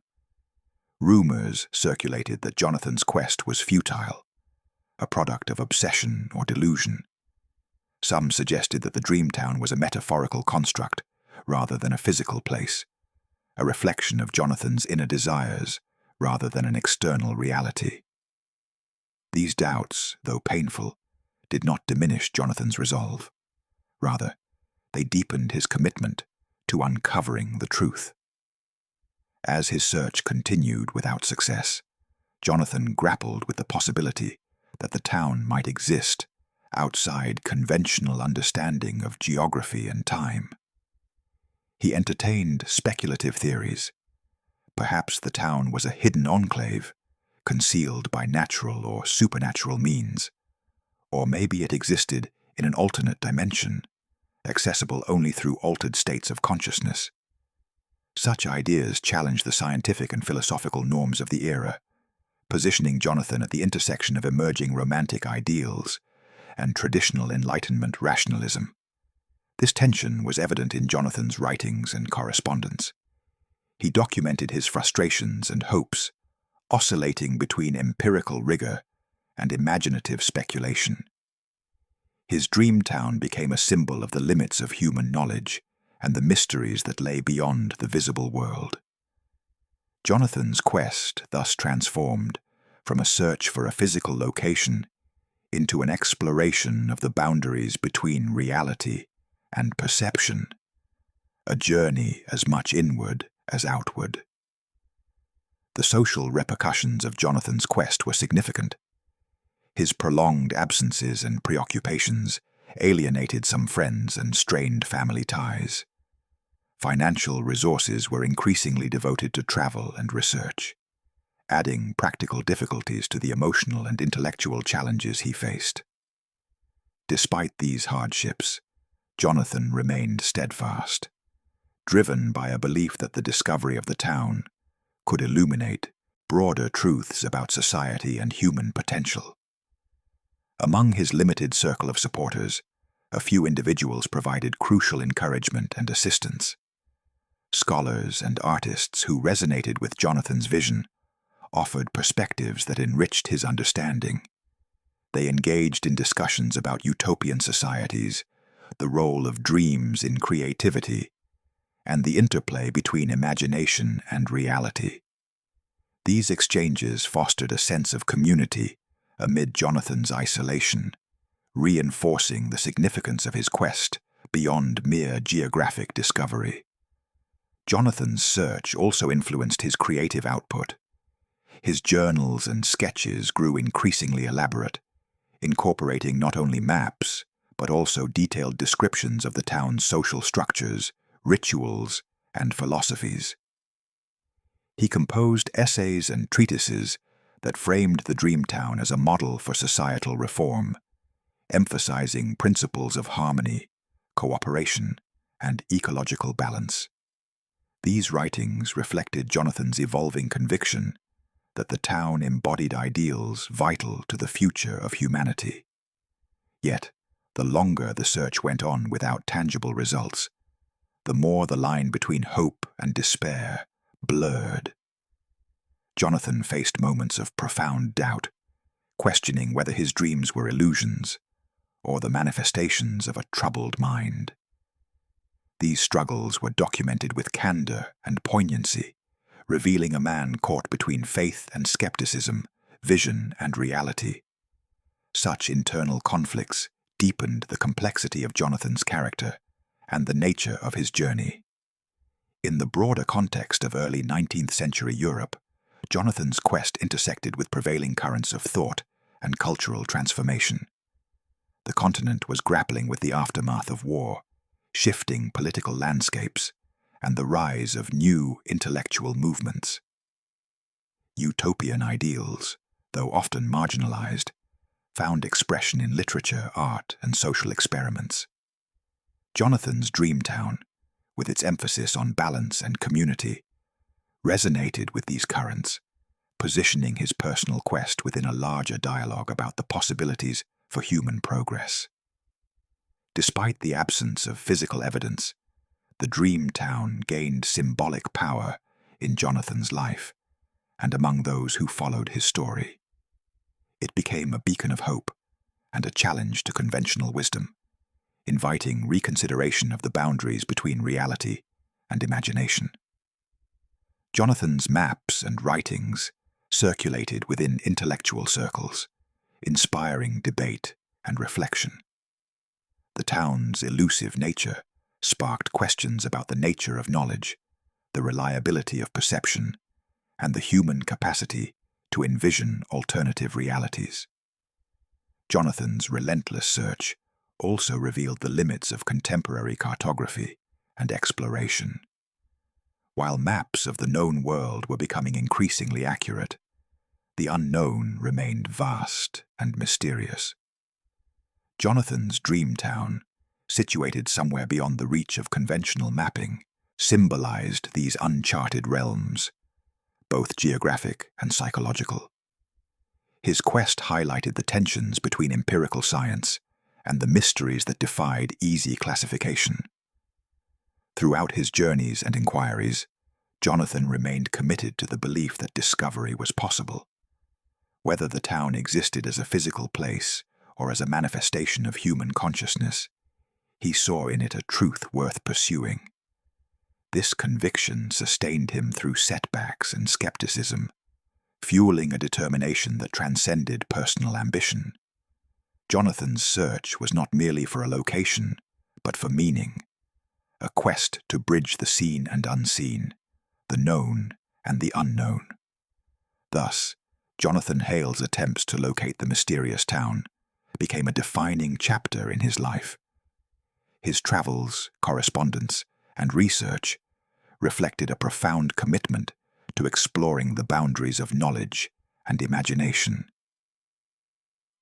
Rumors circulated that Jonathan's quest was futile, a product of obsession or delusion. Some suggested that the dream town was a metaphorical construct rather than a physical place, a reflection of Jonathan's inner desires rather than an external reality. These doubts, though painful, did not diminish Jonathan's resolve. Rather, they deepened his commitment to uncovering the truth. As his search continued without success, Jonathan grappled with the possibility that the town might exist outside conventional understanding of geography and time. He entertained speculative theories. Perhaps the town was a hidden enclave, concealed by natural or supernatural means, or maybe it existed in an alternate dimension, accessible only through altered states of consciousness. Such ideas challenged the scientific and philosophical norms of the era, positioning Jonathan at the intersection of emerging romantic ideals and traditional Enlightenment rationalism. This tension was evident in Jonathan's writings and correspondence. He documented his frustrations and hopes, oscillating between empirical rigor and imaginative speculation. His dream town became a symbol of the limits of human knowledge and the mysteries that lay beyond the visible world. Jonathan's quest thus transformed from a search for a physical location into an exploration of the boundaries between reality and perception, a journey as much inward as outward. The social repercussions of Jonathan's quest were significant. His prolonged absences and preoccupations alienated some friends and strained family ties. Financial resources were increasingly devoted to travel and research, adding practical difficulties to the emotional and intellectual challenges he faced. Despite these hardships, Jonathan remained steadfast, driven by a belief that the discovery of the town could illuminate broader truths about society and human potential. Among his limited circle of supporters, a few individuals provided crucial encouragement and assistance. Scholars and artists who resonated with Jonathan's vision offered perspectives that enriched his understanding. They engaged in discussions about utopian societies, the role of dreams in creativity, and the interplay between imagination and reality. These exchanges fostered a sense of community amid Jonathan's isolation, reinforcing the significance of his quest beyond mere geographic discovery. Jonathan's search also influenced his creative output. His journals and sketches grew increasingly elaborate, incorporating not only maps, but also detailed descriptions of the town's social structures, rituals, and philosophies. He composed essays and treatises that framed the dream town as a model for societal reform, emphasizing principles of harmony, cooperation, and ecological balance. These writings reflected Jonathan's evolving conviction that the town embodied ideals vital to the future of humanity. Yet, the longer the search went on without tangible results, the more the line between hope and despair blurred. Jonathan faced moments of profound doubt, questioning whether his dreams were illusions or the manifestations of a troubled mind. These struggles were documented with candor and poignancy, revealing a man caught between faith and skepticism, vision and reality. Such internal conflicts deepened the complexity of Jonathan's character and the nature of his journey. In the broader context of early 19th century Europe, Jonathan's quest intersected with prevailing currents of thought and cultural transformation. The continent was grappling with the aftermath of war, shifting political landscapes, and the rise of new intellectual movements. Utopian ideals, though often marginalized, found expression in literature, art, and social experiments. Jonathan's dream town, with its emphasis on balance and community, resonated with these currents, positioning his personal quest within a larger dialogue about the possibilities for human progress. Despite the absence of physical evidence, the dream town gained symbolic power in Jonathan's life and among those who followed his story. It became a beacon of hope and a challenge to conventional wisdom, inviting reconsideration of the boundaries between reality and imagination. Jonathan's maps and writings circulated within intellectual circles, inspiring debate and reflection. The town's elusive nature sparked questions about the nature of knowledge, the reliability of perception, and the human capacity to envision alternative realities. Jonathan's relentless search also revealed the limits of contemporary cartography and exploration. While maps of the known world were becoming increasingly accurate, the unknown remained vast and mysterious. Jonathan's dream town, situated somewhere beyond the reach of conventional mapping, symbolized these uncharted realms, both geographic and psychological. His quest highlighted the tensions between empirical science and the mysteries that defied easy classification. Throughout his journeys and inquiries, Jonathan remained committed to the belief that discovery was possible. Whether the town existed as a physical place or as a manifestation of human consciousness, he saw in it a truth worth pursuing. This conviction sustained him through setbacks and skepticism, fueling a determination that transcended personal ambition. Jonathan's search was not merely for a location, but for meaning, a quest to bridge the seen and unseen, the known and the unknown. Thus, Jonathan Hale's attempts to locate the mysterious town became a defining chapter in his life. His travels, correspondence, and research reflected a profound commitment to exploring the boundaries of knowledge and imagination.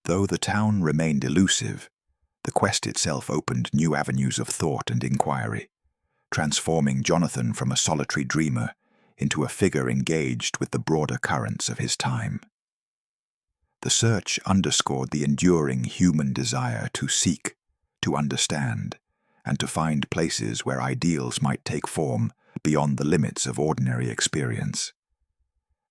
Though the town remained elusive, the quest itself opened new avenues of thought and inquiry, transforming Jonathan from a solitary dreamer into a figure engaged with the broader currents of his time. The search underscored the enduring human desire to seek, to understand, and to find places where ideals might take form beyond the limits of ordinary experience.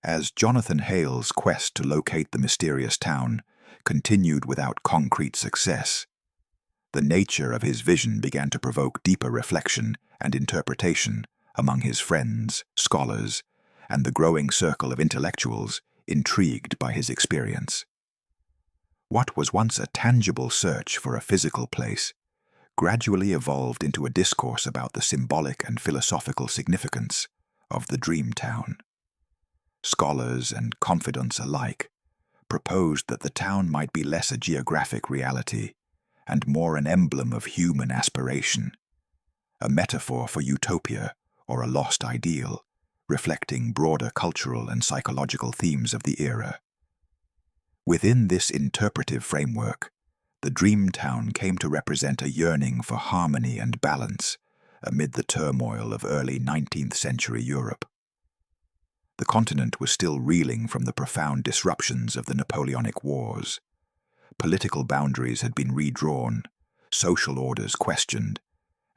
As Jonathan Hale's quest to locate the mysterious town continued without concrete success, the nature of his vision began to provoke deeper reflection and interpretation among his friends, scholars, and the growing circle of intellectuals intrigued by his experience. What was once a tangible search for a physical place gradually evolved into a discourse about the symbolic and philosophical significance of the dream town. Scholars and confidants alike proposed that the town might be less a geographic reality and more an emblem of human aspiration, a metaphor for utopia or a lost ideal, reflecting broader cultural and psychological themes of the era. Within this interpretive framework, the dream town came to represent a yearning for harmony and balance amid the turmoil of early 19th century Europe. The continent was still reeling from the profound disruptions of the Napoleonic Wars. Political boundaries had been redrawn, social orders questioned,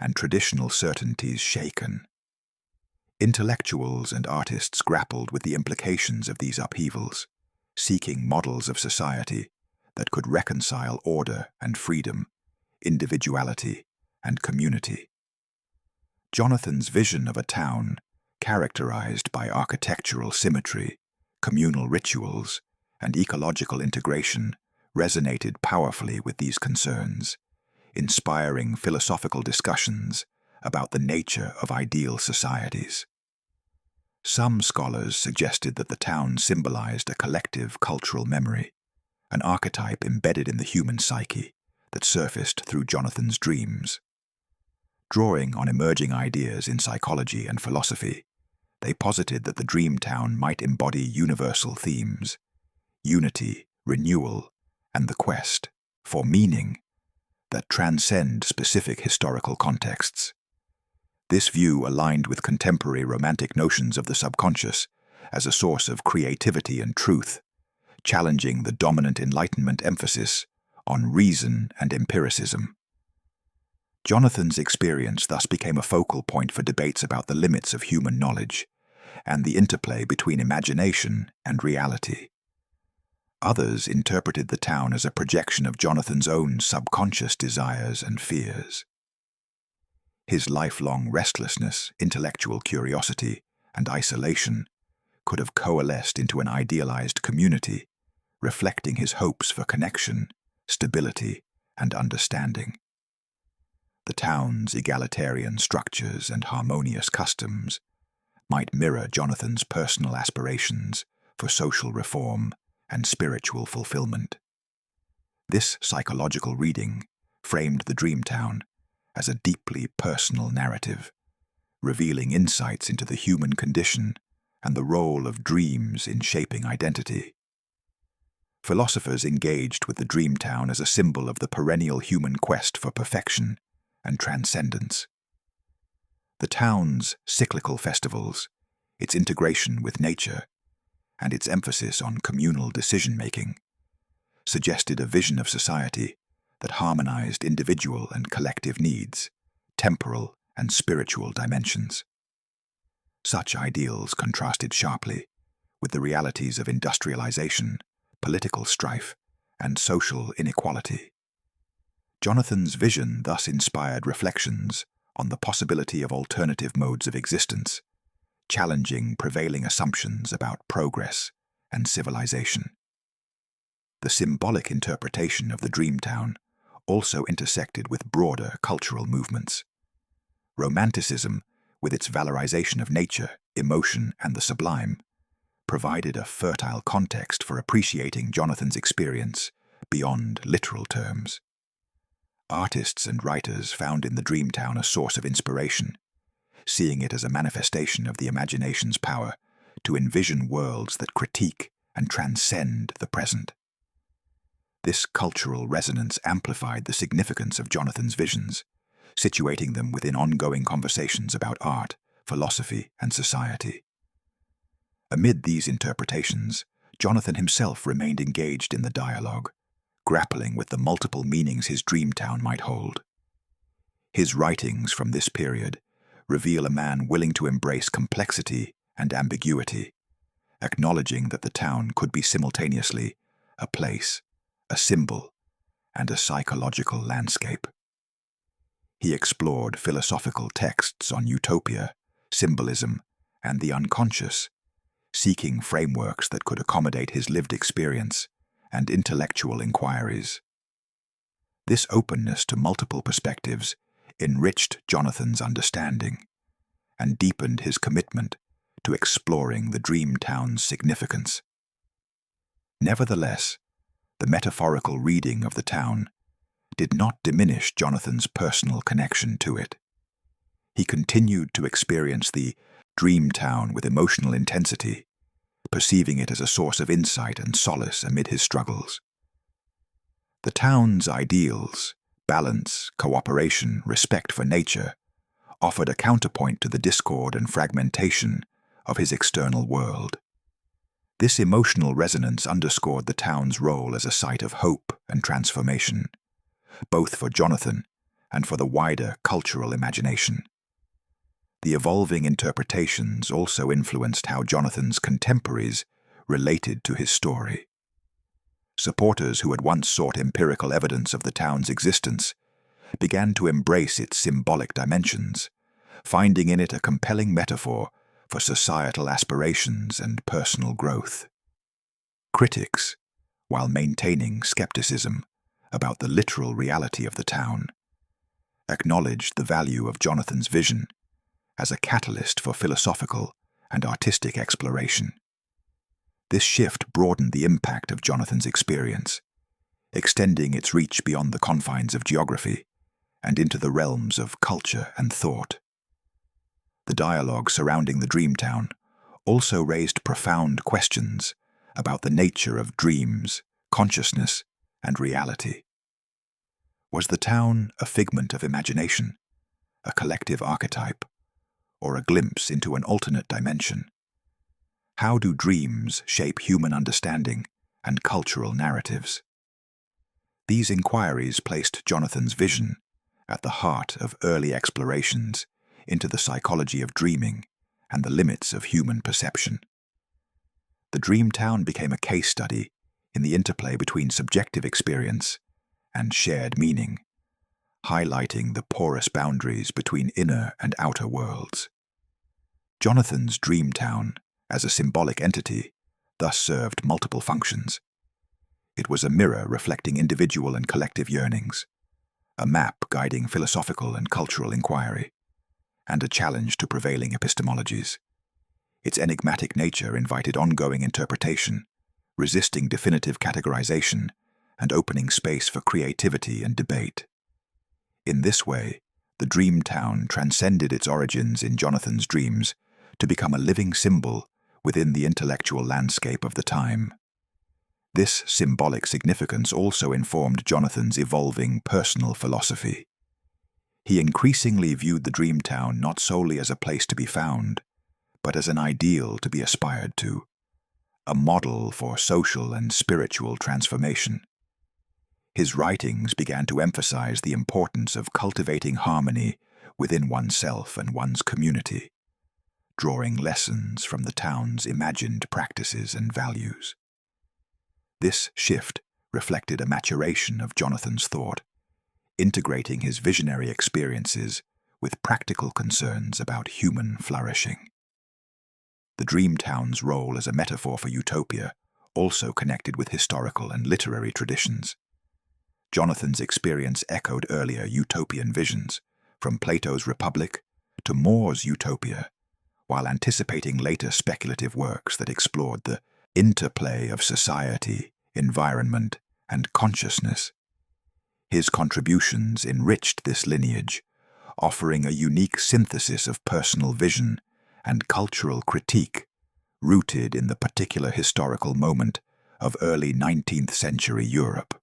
and traditional certainties shaken. Intellectuals and artists grappled with the implications of these upheavals, seeking models of society that could reconcile order and freedom, individuality and community. Jonathan's vision of a town characterized by architectural symmetry, communal rituals, and ecological integration resonated powerfully with these concerns, inspiring philosophical discussions about the nature of ideal societies. Some scholars suggested that the town symbolized a collective cultural memory, an archetype embedded in the human psyche that surfaced through Jonathan's dreams. Drawing on emerging ideas in psychology and philosophy, they posited that the dream town might embody universal themes: unity, renewal, and the quest for meaning that transcend specific historical contexts. This view aligned with contemporary romantic notions of the subconscious as a source of creativity and truth, challenging the dominant Enlightenment emphasis on reason and empiricism. Jonathan's experience thus became a focal point for debates about the limits of human knowledge and the interplay between imagination and reality. Others interpreted the town as a projection of Jonathan's own subconscious desires and fears. His lifelong restlessness, intellectual curiosity, and isolation could have coalesced into an idealized community, reflecting his hopes for connection, stability, and understanding. The town's egalitarian structures and harmonious customs might mirror Jonathan's personal aspirations for social reform and spiritual fulfillment. This psychological reading framed the Dreamtown as a deeply personal narrative, revealing insights into the human condition and the role of dreams in shaping identity. Philosophers engaged with the Dreamtown as a symbol of the perennial human quest for perfection and transcendence. The town's cyclical festivals, its integration with nature, and its emphasis on communal decision-making, suggested a vision of society that harmonized individual and collective needs, temporal and spiritual dimensions. Such ideals contrasted sharply with the realities of industrialization, political strife, and social inequality. Jonathan's vision thus inspired reflections on the possibility of alternative modes of existence, challenging prevailing assumptions about progress and civilization. The symbolic interpretation of the Dreamtown also intersected with broader cultural movements. Romanticism, with its valorization of nature, emotion, and the sublime, provided a fertile context for appreciating Jonathan's experience beyond literal terms. Artists and writers found in the Dreamtown a source of inspiration, seeing it as a manifestation of the imagination's power to envision worlds that critique and transcend the present. This cultural resonance amplified the significance of Jonathan's visions, situating them within ongoing conversations about art, philosophy, and society. Amid these interpretations, Jonathan himself remained engaged in the dialogue, grappling with the multiple meanings his Dreamtown might hold. His writings from this period reveal a man willing to embrace complexity and ambiguity, acknowledging that the town could be simultaneously a place, a symbol, and a psychological landscape. He explored philosophical texts on utopia, symbolism, and the unconscious, seeking frameworks that could accommodate his lived experience and intellectual inquiries. This openness to multiple perspectives enriched Jonathan's understanding and deepened his commitment to exploring the Dreamtown's significance. Nevertheless, the metaphorical reading of the town did not diminish Jonathan's personal connection to it. He continued to experience the Dreamtown with emotional intensity, perceiving it as a source of insight and solace amid his struggles. The town's ideals, balance, cooperation, respect for nature, offered a counterpoint to the discord and fragmentation of his external world. This emotional resonance underscored the town's role as a site of hope and transformation, both for Jonathan and for the wider cultural imagination. The evolving interpretations also influenced how Jonathan's contemporaries related to his story. Supporters who had once sought empirical evidence of the town's existence began to embrace its symbolic dimensions, finding in it a compelling metaphor for societal aspirations and personal growth. Critics, while maintaining skepticism about the literal reality of the town, acknowledged the value of Jonathan's vision as a catalyst for philosophical and artistic exploration. This shift broadened the impact of Jonathan's experience, extending its reach beyond the confines of geography and into the realms of culture and thought. The dialogue surrounding the Dreamtown also raised profound questions about the nature of dreams, consciousness, and reality. Was the town a figment of imagination, a collective archetype, or a glimpse into an alternate dimension? How do dreams shape human understanding and cultural narratives? These inquiries placed Jonathan's vision at the heart of early explorations into the psychology of dreaming and the limits of human perception. The dream town became a case study in the interplay between subjective experience and shared meaning, highlighting the porous boundaries between inner and outer worlds. Jonathan's dream town, as a symbolic entity, thus served multiple functions. It was a mirror reflecting individual and collective yearnings, a map guiding philosophical and cultural inquiry, and a challenge to prevailing epistemologies. Its enigmatic nature invited ongoing interpretation, resisting definitive categorization and opening space for creativity and debate. In this way, the dream town transcended its origins in Jonathan's dreams to become a living symbol within the intellectual landscape of the time. This symbolic significance also informed Jonathan's evolving personal philosophy. He increasingly viewed the dream town not solely as a place to be found, but as an ideal to be aspired to, a model for social and spiritual transformation. His writings began to emphasize the importance of cultivating harmony within oneself and one's community, drawing lessons from the town's imagined practices and values. This shift reflected a maturation of Jonathan's thought, integrating his visionary experiences with practical concerns about human flourishing. The dream town's role as a metaphor for utopia also connected with historical and literary traditions. Jonathan's experience echoed earlier utopian visions, from Plato's Republic to More's Utopia, while anticipating later speculative works that explored the interplay of society, environment, and consciousness. His contributions enriched this lineage, offering a unique synthesis of personal vision and cultural critique rooted in the particular historical moment of early 19th century Europe.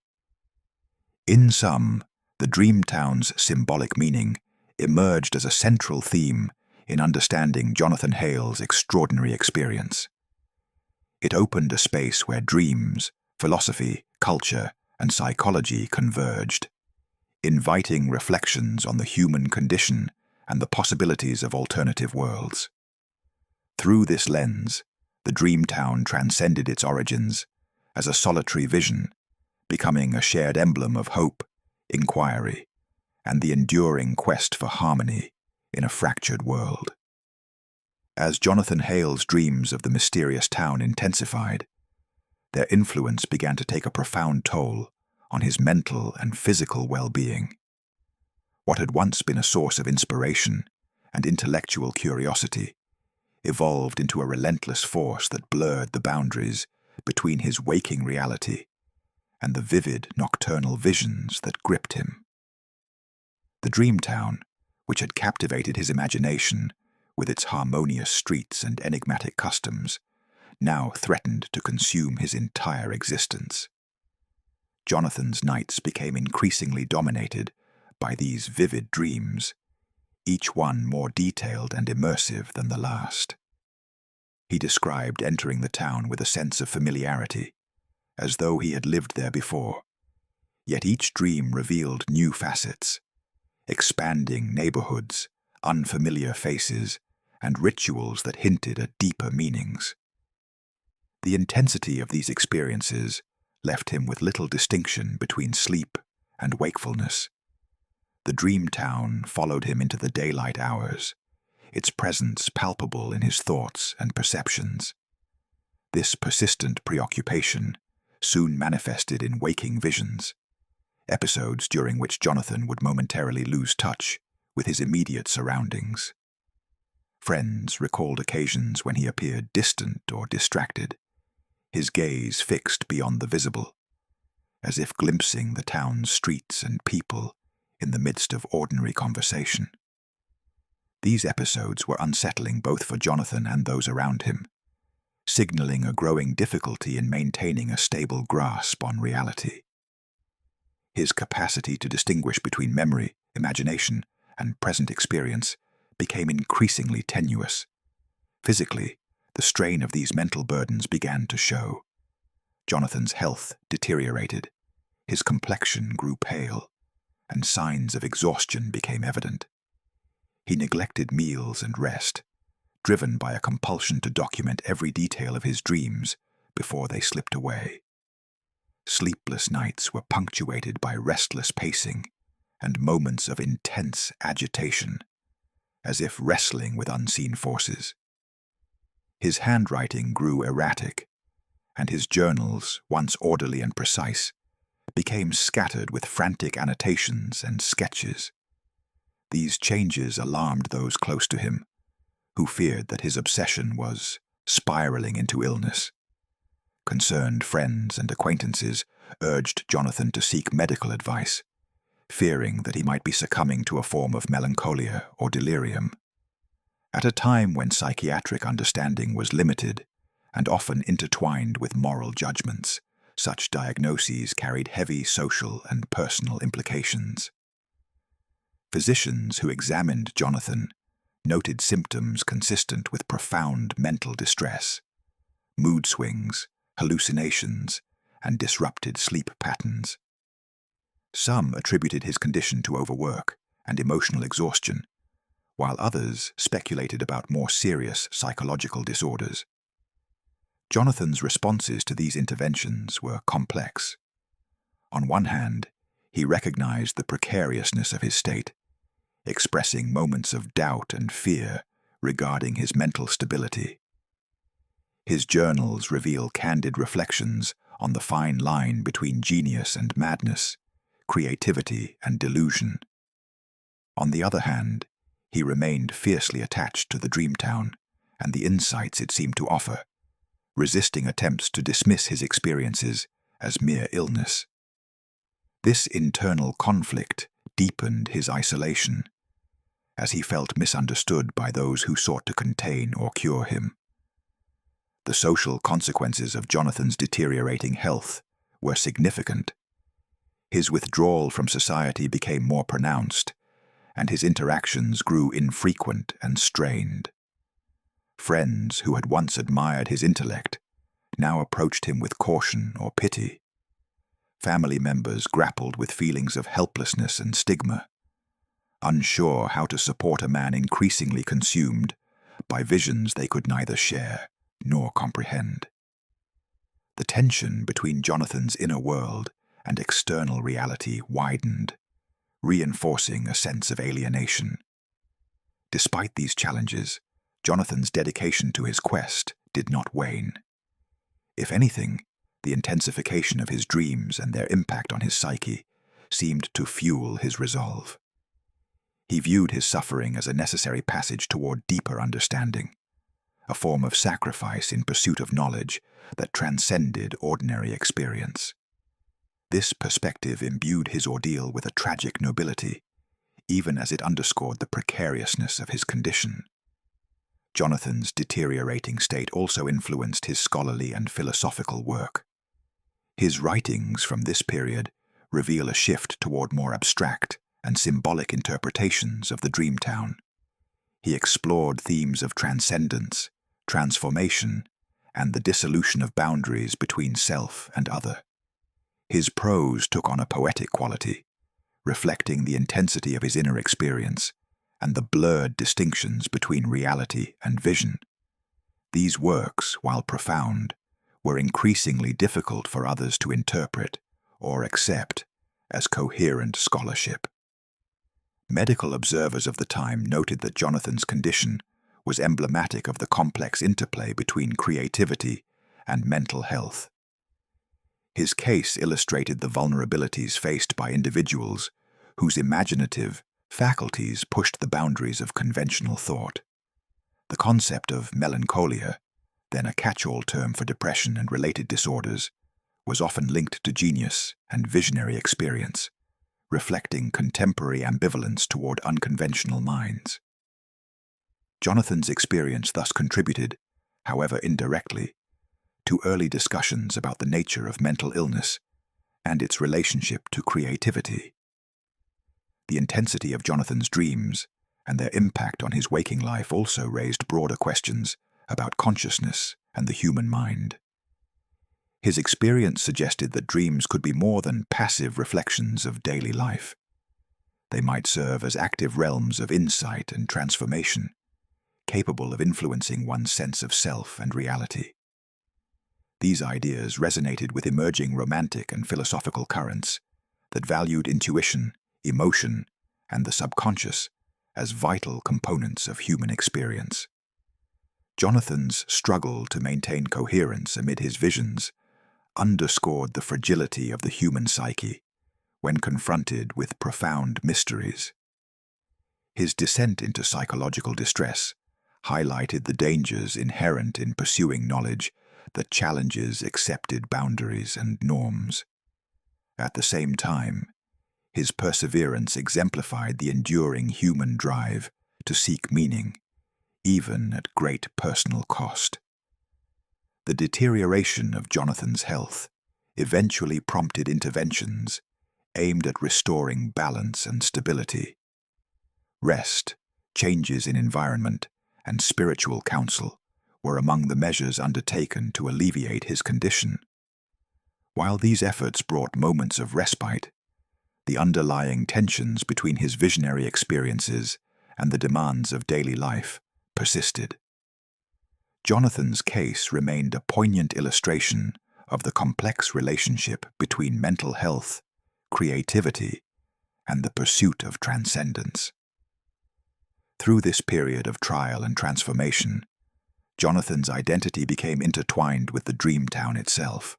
In sum, the dream town's symbolic meaning emerged as a central theme in understanding Jonathan Hale's extraordinary experience. It opened a space where dreams, philosophy, culture, and psychology converged, inviting reflections on the human condition and the possibilities of alternative worlds. Through this lens, the dream town transcended its origins as a solitary vision, becoming a shared emblem of hope, inquiry, and the enduring quest for harmony in a fractured world. As Jonathan Hale's dreams of the mysterious town intensified, their influence began to take a profound toll on his mental and physical well-being. What had once been a source of inspiration and intellectual curiosity evolved into a relentless force that blurred the boundaries between his waking reality and the vivid nocturnal visions that gripped him. The dream town, which had captivated his imagination with its harmonious streets and enigmatic customs, now threatened to consume his entire existence. Jonathan's nights became increasingly dominated by these vivid dreams, each one more detailed and immersive than the last. He described entering the town with a sense of familiarity, as though he had lived there before, yet each dream revealed new facets, expanding neighborhoods, unfamiliar faces, and rituals that hinted at deeper meanings. The intensity of these experiences left him with little distinction between sleep and wakefulness. The dream town followed him into the daylight hours, its presence palpable in his thoughts and perceptions. This persistent preoccupation soon manifested in waking visions, episodes during which Jonathan would momentarily lose touch with his immediate surroundings. Friends recalled occasions when he appeared distant or distracted, his gaze fixed beyond the visible, as if glimpsing the town's streets and people in the midst of ordinary conversation. These episodes were unsettling both for Jonathan and those around him, signaling a growing difficulty in maintaining a stable grasp on reality. His capacity to distinguish between memory, imagination, and present experience became increasingly tenuous. Physically, the strain of these mental burdens began to show. Jonathan's health deteriorated, his complexion grew pale, and signs of exhaustion became evident. He neglected meals and rest, driven by a compulsion to document every detail of his dreams before they slipped away. Sleepless nights were punctuated by restless pacing and moments of intense agitation, as if wrestling with unseen forces. His handwriting grew erratic, and his journals, once orderly and precise, became scattered with frantic annotations and sketches. These changes alarmed those close to him, who feared that his obsession was spiraling into illness. Concerned friends and acquaintances urged Jonathan to seek medical advice, fearing that he might be succumbing to a form of melancholia or delirium. At a time when psychiatric understanding was limited and often intertwined with moral judgments, such diagnoses carried heavy social and personal implications. Physicians who examined Jonathan noted symptoms consistent with profound mental distress, mood swings, hallucinations, and disrupted sleep patterns. Some attributed his condition to overwork and emotional exhaustion, while others speculated about more serious psychological disorders. Jonathan's responses to these interventions were complex. On one hand, he recognized the precariousness of his state, expressing moments of doubt and fear regarding his mental stability. His journals reveal candid reflections on the fine line between genius and madness, creativity and delusion. On the other hand, he remained fiercely attached to the dream town and the insights it seemed to offer, resisting attempts to dismiss his experiences as mere illness. This internal conflict deepened his isolation, as he felt misunderstood by those who sought to contain or cure him. The social consequences of Jonathan's deteriorating health were significant. His withdrawal from society became more pronounced, and his interactions grew infrequent and strained. Friends who had once admired his intellect now approached him with caution or pity. Family members grappled with feelings of helplessness and stigma, unsure how to support a man increasingly consumed by visions they could neither share nor comprehend. The tension between Jonathan's inner world and external reality widened, reinforcing a sense of alienation. Despite these challenges, Jonathan's dedication to his quest did not wane. If anything, the intensification of his dreams and their impact on his psyche seemed to fuel his resolve. He viewed his suffering as a necessary passage toward deeper understanding, a form of sacrifice in pursuit of knowledge that transcended ordinary experience. This perspective imbued his ordeal with a tragic nobility, even as it underscored the precariousness of his condition. Jonathan's deteriorating state also influenced his scholarly and philosophical work. His writings from this period reveal a shift toward more abstract and symbolic interpretations of the dream town. He explored themes of transcendence, transformation, and the dissolution of boundaries between self and other. His prose took on a poetic quality, reflecting the intensity of his inner experience and the blurred distinctions between reality and vision. These works, while profound, were increasingly difficult for others to interpret or accept as coherent scholarship. Medical observers of the time noted that Jonathan's condition was emblematic of the complex interplay between creativity and mental health. His case illustrated the vulnerabilities faced by individuals whose imaginative faculties pushed the boundaries of conventional thought. The concept of melancholia, then a catch-all term for depression and related disorders, was often linked to genius and visionary experience, reflecting contemporary ambivalence toward unconventional minds. Jonathan's experience thus contributed, however indirectly, to early discussions about the nature of mental illness and its relationship to creativity. The intensity of Jonathan's dreams and their impact on his waking life also raised broader questions about consciousness and the human mind. His experience suggested that dreams could be more than passive reflections of daily life. They might serve as active realms of insight and transformation, capable of influencing one's sense of self and reality. These ideas resonated with emerging romantic and philosophical currents that valued intuition, emotion, and the subconscious as vital components of human experience. Jonathan's struggle to maintain coherence amid his visions underscored the fragility of the human psyche when confronted with profound mysteries. His descent into psychological distress highlighted the dangers inherent in pursuing knowledge that challenges accepted boundaries and norms. At the same time, his perseverance exemplified the enduring human drive to seek meaning, even at great personal cost. The deterioration of Jonathan's health eventually prompted interventions aimed at restoring balance and stability. Rest, changes in environment, and spiritual counsel were among the measures undertaken to alleviate his condition. While these efforts brought moments of respite, the underlying tensions between his visionary experiences and the demands of daily life persisted. Jonathan's case remained a poignant illustration of the complex relationship between mental health, creativity, and the pursuit of transcendence. Through this period of trial and transformation, Jonathan's identity became intertwined with the dream town itself.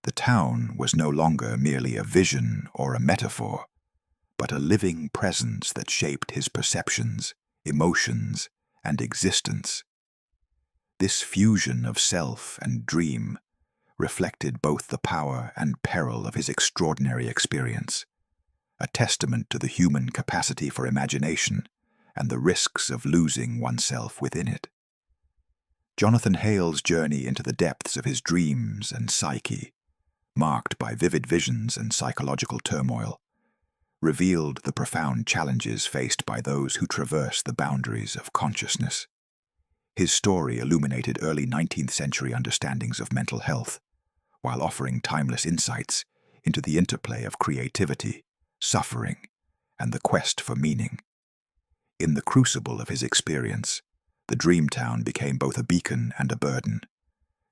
The town was no longer merely a vision or a metaphor, but a living presence that shaped his perceptions, emotions, and existence. This fusion of self and dream reflected both the power and peril of his extraordinary experience, a testament to the human capacity for imagination and the risks of losing oneself within it. Jonathan Hale's journey into the depths of his dreams and psyche, marked by vivid visions and psychological turmoil, revealed the profound challenges faced by those who traverse the boundaries of consciousness. His story illuminated early 19th century understandings of mental health, while offering timeless insights into the interplay of creativity, suffering, and the quest for meaning. In the crucible of his experience, the dream town became both a beacon and a burden,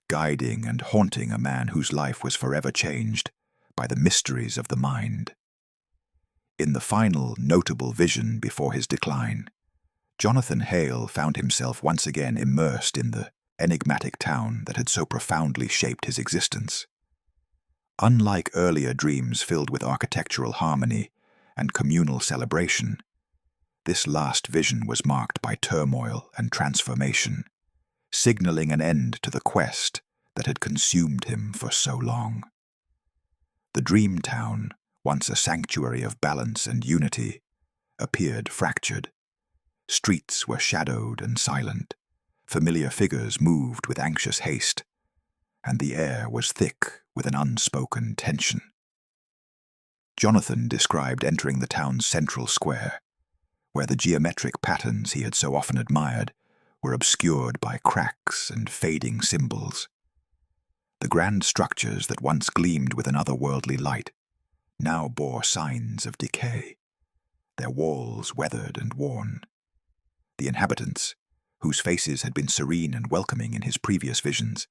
guiding and haunting a man whose life was forever changed by the mysteries of the mind. In the final notable vision before his decline, Jonathan Hale found himself once again immersed in the enigmatic town that had so profoundly shaped his existence. Unlike earlier dreams filled with architectural harmony and communal celebration, this last vision was marked by turmoil and transformation, signaling an end to the quest that had consumed him for so long. The dream town, once a sanctuary of balance and unity, appeared fractured. Streets were shadowed and silent, familiar figures moved with anxious haste, and the air was thick with an unspoken tension. Jonathan described entering the town's central square, where the geometric patterns he had so often admired were obscured by cracks and fading symbols. The grand structures that once gleamed with an otherworldly light now bore signs of decay, their walls weathered and worn. The inhabitants, whose faces had been serene and welcoming in his previous visions,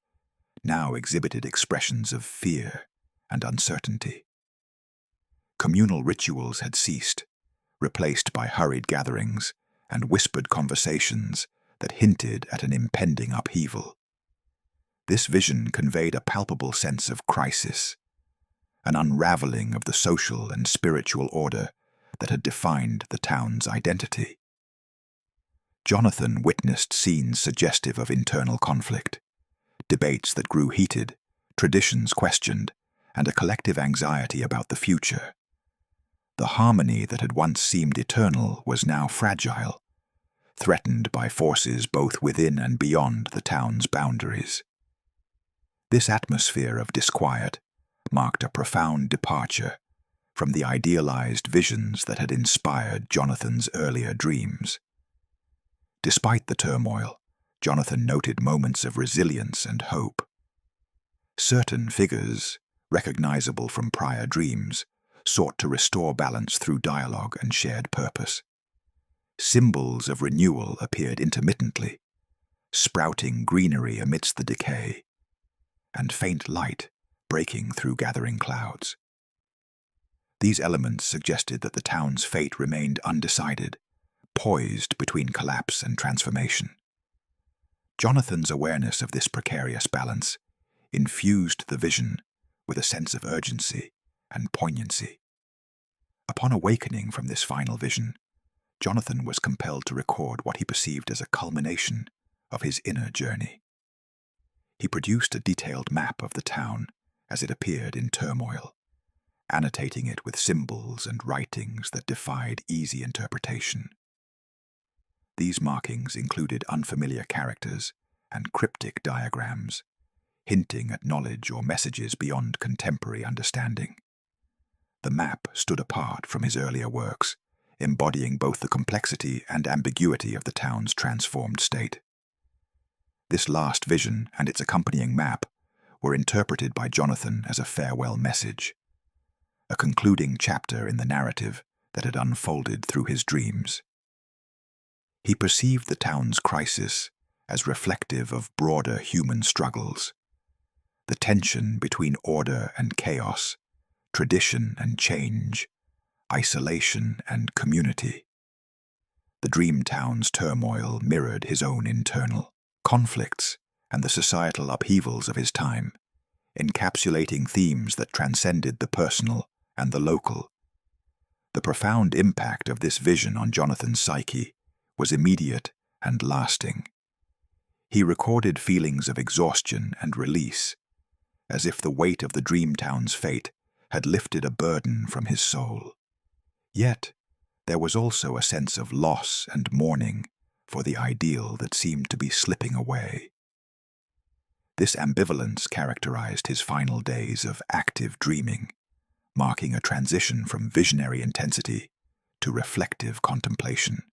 now exhibited expressions of fear and uncertainty. Communal rituals had ceased, replaced by hurried gatherings and whispered conversations that hinted at an impending upheaval. This vision conveyed a palpable sense of crisis, an unraveling of the social and spiritual order that had defined the town's identity. Jonathan witnessed scenes suggestive of internal conflict, debates that grew heated, traditions questioned, and a collective anxiety about the future. The harmony that had once seemed eternal was now fragile, threatened by forces both within and beyond the town's boundaries. This atmosphere of disquiet marked a profound departure from the idealized visions that had inspired Jonathan's earlier dreams. Despite the turmoil, Jonathan noted moments of resilience and hope. Certain figures, recognizable from prior dreams, sought to restore balance through dialogue and shared purpose. Symbols of renewal appeared intermittently, sprouting greenery amidst the decay, and faint light breaking through gathering clouds. These elements suggested that the town's fate remained undecided, poised between collapse and transformation. Jonathan's awareness of this precarious balance infused the vision with a sense of urgency and poignancy. Upon awakening from this final vision, Jonathan was compelled to record what he perceived as a culmination of his inner journey. He produced a detailed map of the town as it appeared in turmoil, annotating it with symbols and writings that defied easy interpretation. These markings included unfamiliar characters and cryptic diagrams, hinting at knowledge or messages beyond contemporary understanding. The map stood apart from his earlier works, embodying both the complexity and ambiguity of the town's transformed state. This last vision and its accompanying map were interpreted by Jonathan as a farewell message, a concluding chapter in the narrative that had unfolded through his dreams. He perceived the town's crisis as reflective of broader human struggles, the tension between order and chaos, tradition and change, isolation and community. The dream town's turmoil mirrored his own internal conflicts and the societal upheavals of his time, encapsulating themes that transcended the personal and the local. The profound impact of this vision on Jonathan's psyche was immediate and lasting. He recorded feelings of exhaustion and release, as if the weight of the dream town's fate had lifted a burden from his soul. Yet, there was also a sense of loss and mourning for the ideal that seemed to be slipping away. This ambivalence characterized his final days of active dreaming, marking a transition from visionary intensity to reflective contemplation.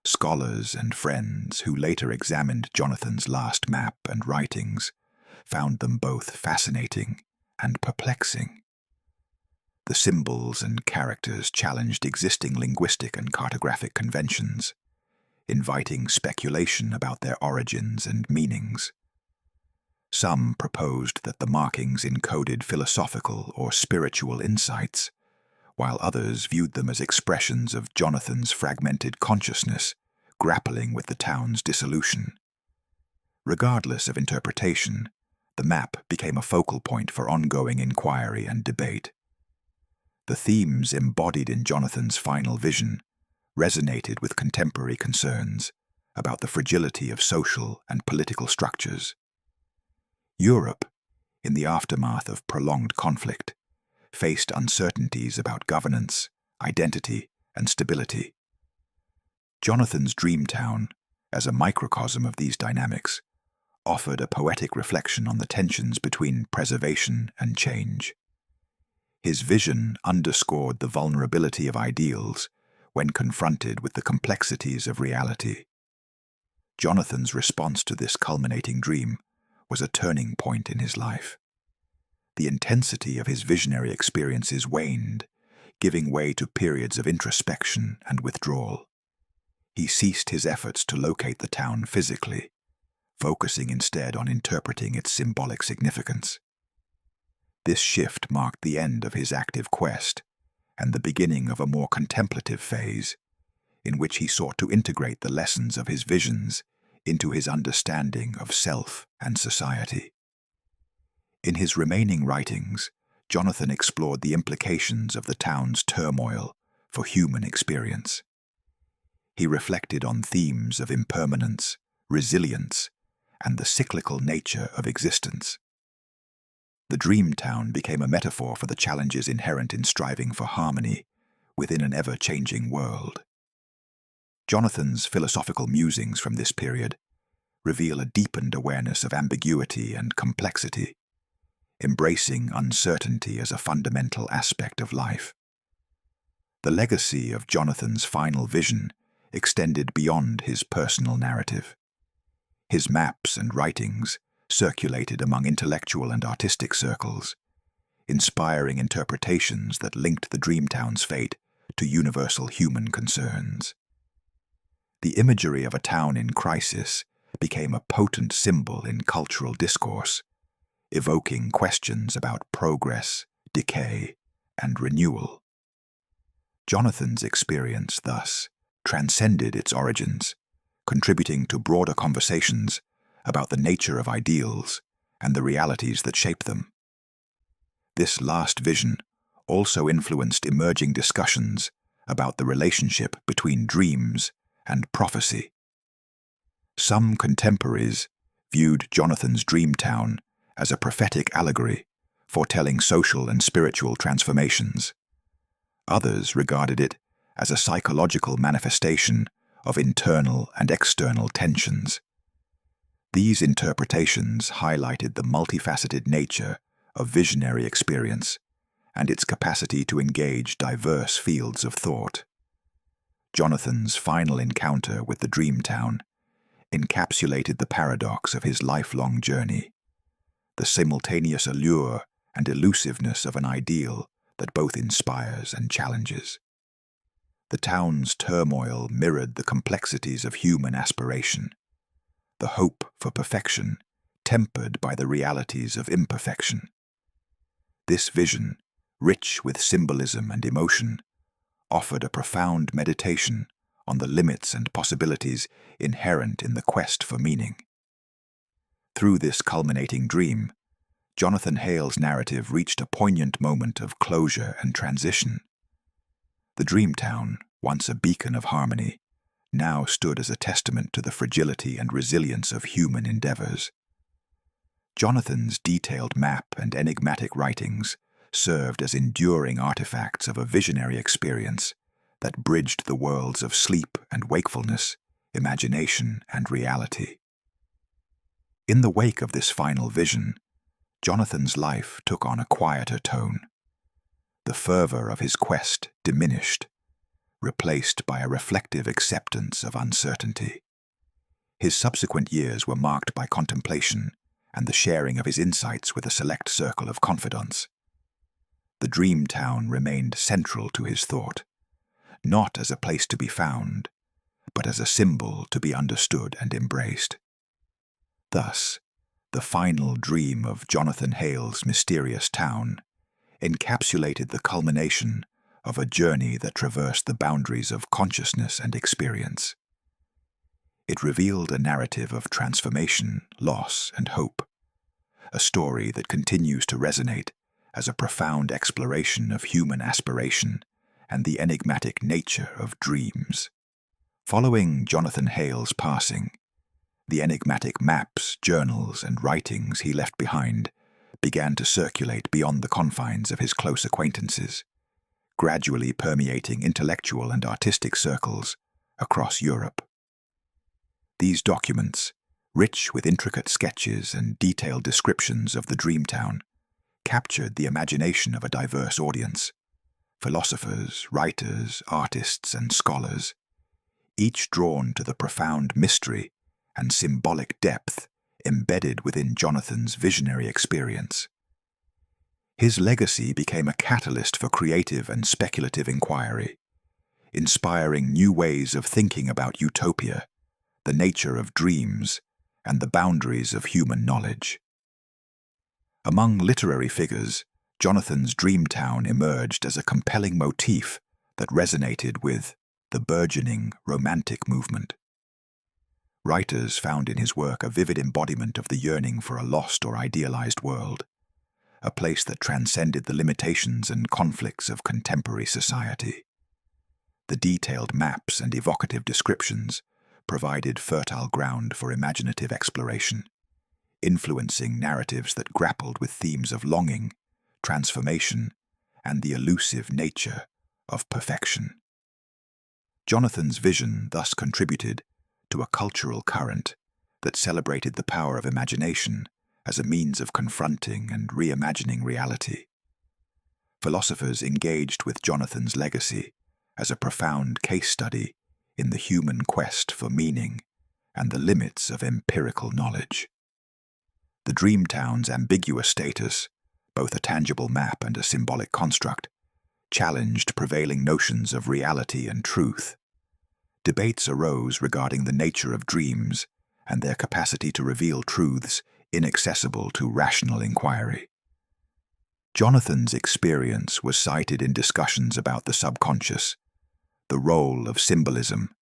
Scholars and friends who later examined Jonathan's last map and writings found them both fascinating and perplexing. The symbols and characters challenged existing linguistic and cartographic conventions, inviting speculation about their origins and meanings. Some proposed that the markings encoded philosophical or spiritual insights, while others viewed them as expressions of Jonathan's fragmented consciousness grappling with the town's dissolution. Regardless of interpretation, the map became a focal point for ongoing inquiry and debate. The themes embodied in Jonathan's final vision resonated with contemporary concerns about the fragility of social and political structures. Europe, in the aftermath of prolonged conflict, faced uncertainties about governance, identity, and stability. Jonathan's dream town, as a microcosm of these dynamics, offered a poetic reflection on the tensions between preservation and change. His vision underscored the vulnerability of ideals when confronted with the complexities of reality. Jonathan's response to this culminating dream was a turning point in his life. The intensity of his visionary experiences waned, giving way to periods of introspection and withdrawal. He ceased his efforts to locate the town physically, focusing instead on interpreting its symbolic significance. This shift marked the end of his active quest and the beginning of a more contemplative phase, in which he sought to integrate the lessons of his visions into his understanding of self and society. In his remaining writings, Jonathan explored the implications of the town's turmoil for human experience. He reflected on themes of impermanence, resilience, and the cyclical nature of existence. The dream town became a metaphor for the challenges inherent in striving for harmony within an ever-changing world. Jonathan's philosophical musings from this period reveal a deepened awareness of ambiguity and complexity, embracing uncertainty as a fundamental aspect of life. The legacy of Jonathan's final vision extended beyond his personal narrative. His maps and writings circulated among intellectual and artistic circles, inspiring interpretations that linked the Dreamtown's fate to universal human concerns. The imagery of a town in crisis became a potent symbol in cultural discourse, evoking questions about progress, decay, and renewal. Jonathan's experience, thus, transcended its origins, contributing to broader conversations about the nature of ideals and the realities that shape them. This last vision also influenced emerging discussions about the relationship between dreams and prophecy. Some contemporaries viewed Jonathan's Dreamtown as a prophetic allegory foretelling social and spiritual transformations. Others regarded it as a psychological manifestation of internal and external tensions. These interpretations highlighted the multifaceted nature of visionary experience and its capacity to engage diverse fields of thought. Jonathan's final encounter with the Dreamtown encapsulated the paradox of his lifelong journey, the simultaneous allure and elusiveness of an ideal that both inspires and challenges. The town's turmoil mirrored the complexities of human aspiration, the hope for perfection tempered by the realities of imperfection. This vision, rich with symbolism and emotion, offered a profound meditation on the limits and possibilities inherent in the quest for meaning. Through this culminating dream, Jonathan Hale's narrative reached a poignant moment of closure and transition. The Dreamtown, once a beacon of harmony, now stood as a testament to the fragility and resilience of human endeavors. Jonathan's detailed map and enigmatic writings served as enduring artifacts of a visionary experience that bridged the worlds of sleep and wakefulness, imagination and reality. In the wake of this final vision, Jonathan's life took on a quieter tone. The fervor of his quest diminished, replaced by a reflective acceptance of uncertainty. His subsequent years were marked by contemplation and the sharing of his insights with a select circle of confidants. The Dreamtown remained central to his thought, not as a place to be found, but as a symbol to be understood and embraced. Thus, the final dream of Jonathan Hale's mysterious town encapsulated the culmination of a journey that traversed the boundaries of consciousness and experience. It revealed a narrative of transformation, loss, and hope, a story that continues to resonate as a profound exploration of human aspiration and the enigmatic nature of dreams. Following Jonathan Hale's passing, the enigmatic maps, journals, and writings he left behind began to circulate beyond the confines of his close acquaintances, gradually permeating intellectual and artistic circles across Europe. These documents, rich with intricate sketches and detailed descriptions of the Dreamtown, captured the imagination of a diverse audience: philosophers, writers, artists, and scholars, each drawn to the profound mystery and symbolic depth embedded within Jonathan's visionary experience. His legacy became a catalyst for creative and speculative inquiry, inspiring new ways of thinking about utopia, the nature of dreams, and the boundaries of human knowledge. Among literary figures, Jonathan's Dreamtown emerged as a compelling motif that resonated with the burgeoning Romantic movement. Writers found in his work a vivid embodiment of the yearning for a lost or idealized world, a place that transcended the limitations and conflicts of contemporary society. The detailed maps and evocative descriptions provided fertile ground for imaginative exploration, influencing narratives that grappled with themes of longing, transformation, and the elusive nature of perfection. Jonathan's vision thus contributed to a cultural current that celebrated the power of imagination as a means of confronting and reimagining reality. Philosophers engaged with Jonathan's legacy as a profound case study in the human quest for meaning and the limits of empirical knowledge. The dream town's ambiguous status, both a tangible map and a symbolic construct, challenged prevailing notions of reality and truth. Debates arose regarding the nature of dreams and their capacity to reveal truths inaccessible to rational inquiry. Jonathan's experience was cited in discussions about the subconscious, the role of symbolism,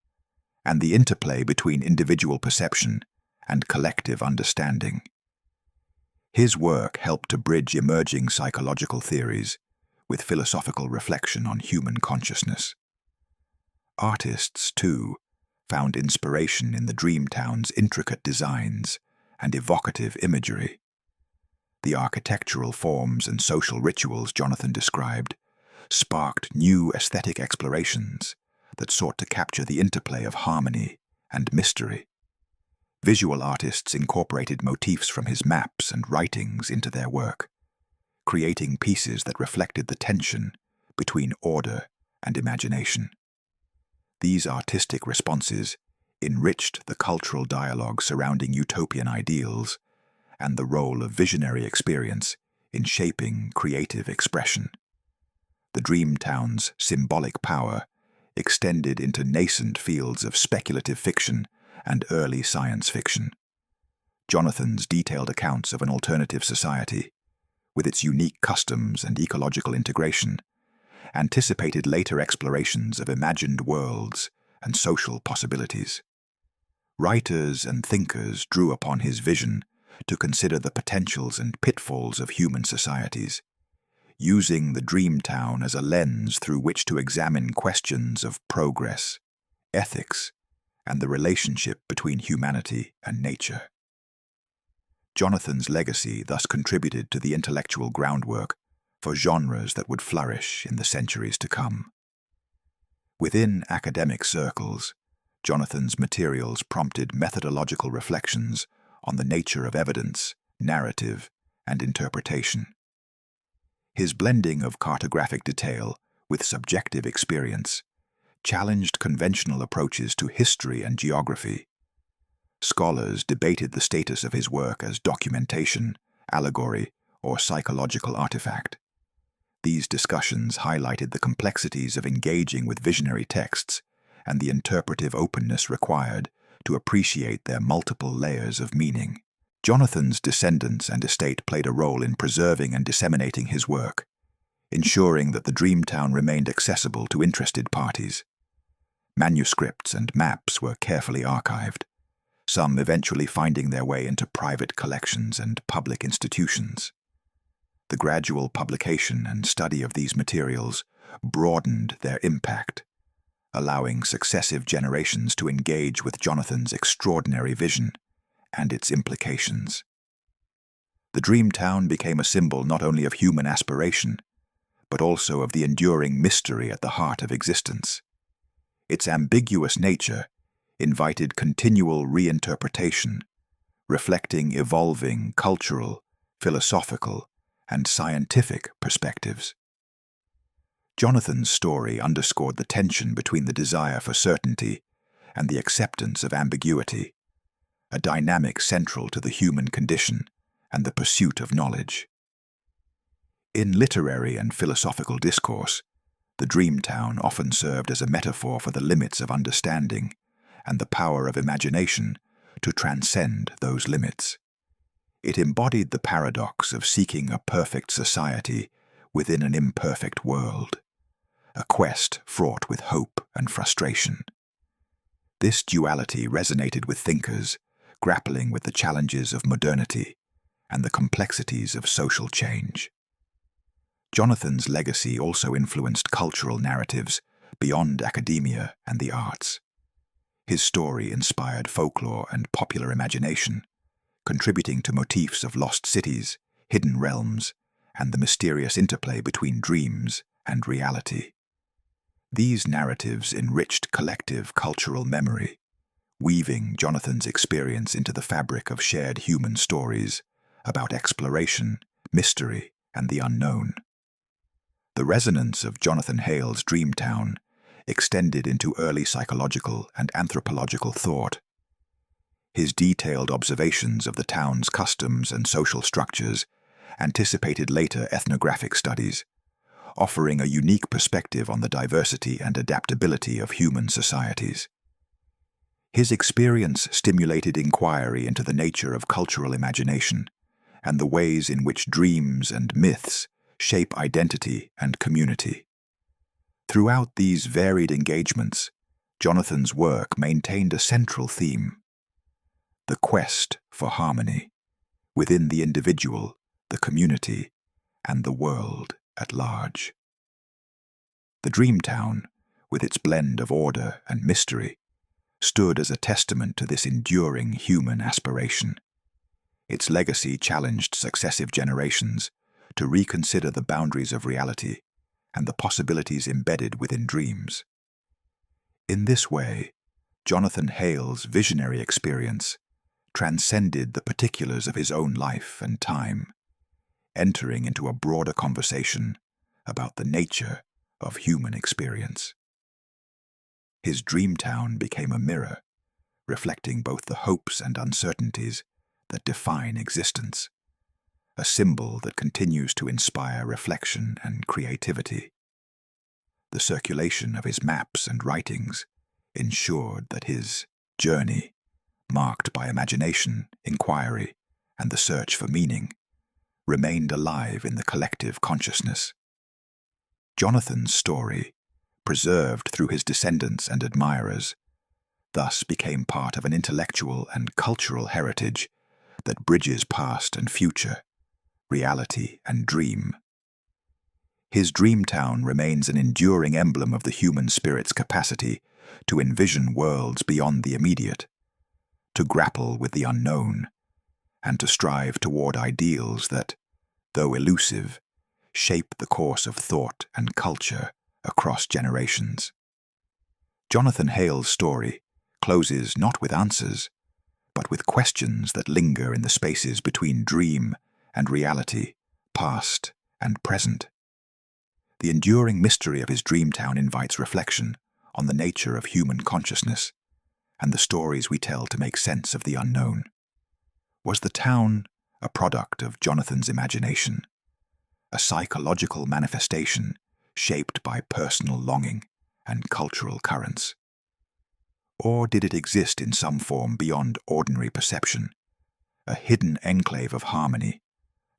and the interplay between individual perception and collective understanding. His work helped to bridge emerging psychological theories with philosophical reflection on human consciousness. Artists, too, found inspiration in the dream town's intricate designs and evocative imagery. The architectural forms and social rituals Jonathan described sparked new aesthetic explorations that sought to capture the interplay of harmony and mystery. Visual artists incorporated motifs from his maps and writings into their work, creating pieces that reflected the tension between order and imagination. These artistic responses enriched the cultural dialogue surrounding utopian ideals and the role of visionary experience in shaping creative expression. The dream town's symbolic power extended into nascent fields of speculative fiction and early science fiction. Jonathan's detailed accounts of an alternative society, with its unique customs and ecological integration, anticipated later explorations of imagined worlds and social possibilities. Writers and thinkers drew upon his vision to consider the potentials and pitfalls of human societies, using the dream town as a lens through which to examine questions of progress, ethics, and the relationship between humanity and nature. Jonathan's legacy thus contributed to the intellectual groundwork for genres that would flourish in the centuries to come. Within academic circles, Jonathan's materials prompted methodological reflections on the nature of evidence, narrative, and interpretation. His blending of cartographic detail with subjective experience challenged conventional approaches to history and geography. Scholars debated the status of his work as documentation, allegory, or psychological artifact. These discussions highlighted the complexities of engaging with visionary texts and the interpretive openness required to appreciate their multiple layers of meaning. Jonathan's descendants and estate played a role in preserving and disseminating his work, ensuring that the dream town remained accessible to interested parties. Manuscripts and maps were carefully archived, some eventually finding their way into private collections and public institutions. The gradual publication and study of these materials broadened their impact, allowing successive generations to engage with Jonathan's extraordinary vision and its implications. The dream town became a symbol not only of human aspiration, but also of the enduring mystery at the heart of existence. Its ambiguous nature invited continual reinterpretation, reflecting evolving cultural, philosophical, and scientific perspectives. Jonathan's story underscored the tension between the desire for certainty and the acceptance of ambiguity, a dynamic central to the human condition and the pursuit of knowledge. In literary and philosophical discourse, the dream town often served as a metaphor for the limits of understanding and the power of imagination to transcend those limits. It embodied the paradox of seeking a perfect society within an imperfect world, a quest fraught with hope and frustration. This duality resonated with thinkers grappling with the challenges of modernity and the complexities of social change. Jonathan's legacy also influenced cultural narratives beyond academia and the arts. His story inspired folklore and popular imagination, contributing to motifs of lost cities, hidden realms, and the mysterious interplay between dreams and reality. These narratives enriched collective cultural memory, weaving Jonathan's experience into the fabric of shared human stories about exploration, mystery, and the unknown. The resonance of Jonathan Hale's Dreamtown extended into early psychological and anthropological thought. His detailed observations of the town's customs and social structures anticipated later ethnographic studies, offering a unique perspective on the diversity and adaptability of human societies. His experience stimulated inquiry into the nature of cultural imagination and the ways in which dreams and myths shape identity and community. Throughout these varied engagements, Jonathan's work maintained a central theme: the quest for harmony within the individual, the community, and the world at large. The Dreamtown, with its blend of order and mystery, stood as a testament to this enduring human aspiration. Its legacy challenged successive generations to reconsider the boundaries of reality and the possibilities embedded within dreams. In this way, Jonathan Hale's visionary experience transcended the particulars of his own life and time, entering into a broader conversation about the nature of human experience. His Dreamtown became a mirror, reflecting both the hopes and uncertainties that define existence, a symbol that continues to inspire reflection and creativity. The circulation of his maps and writings ensured that his journey, marked by imagination, inquiry, and the search for meaning, remained alive in the collective consciousness. Jonathan's story, preserved through his descendants and admirers, thus became part of an intellectual and cultural heritage that bridges past and future, reality and dream. His Dreamtown remains an enduring emblem of the human spirit's capacity to envision worlds beyond the immediate, to grapple with the unknown, and to strive toward ideals that, though elusive, shape the course of thought and culture across generations. Jonathan Hale's story closes not with answers, but with questions that linger in the spaces between dream and reality, past and present. The enduring mystery of his Dreamtown invites reflection on the nature of human consciousness and the stories we tell to make sense of the unknown. Was the town a product of Jonathan's imagination, a psychological manifestation shaped by personal longing and cultural currents? Or did it exist in some form beyond ordinary perception, a hidden enclave of harmony,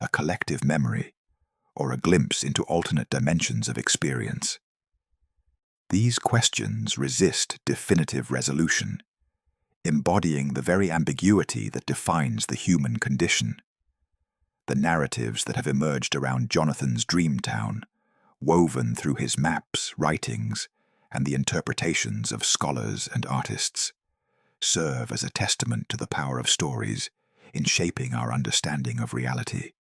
a collective memory, or a glimpse into alternate dimensions of experience? These questions resist definitive resolution, embodying the very ambiguity that defines the human condition. The narratives that have emerged around Jonathan's Dreamtown, woven through his maps, writings, and the interpretations of scholars and artists, serve as a testament to the power of stories in shaping our understanding of reality.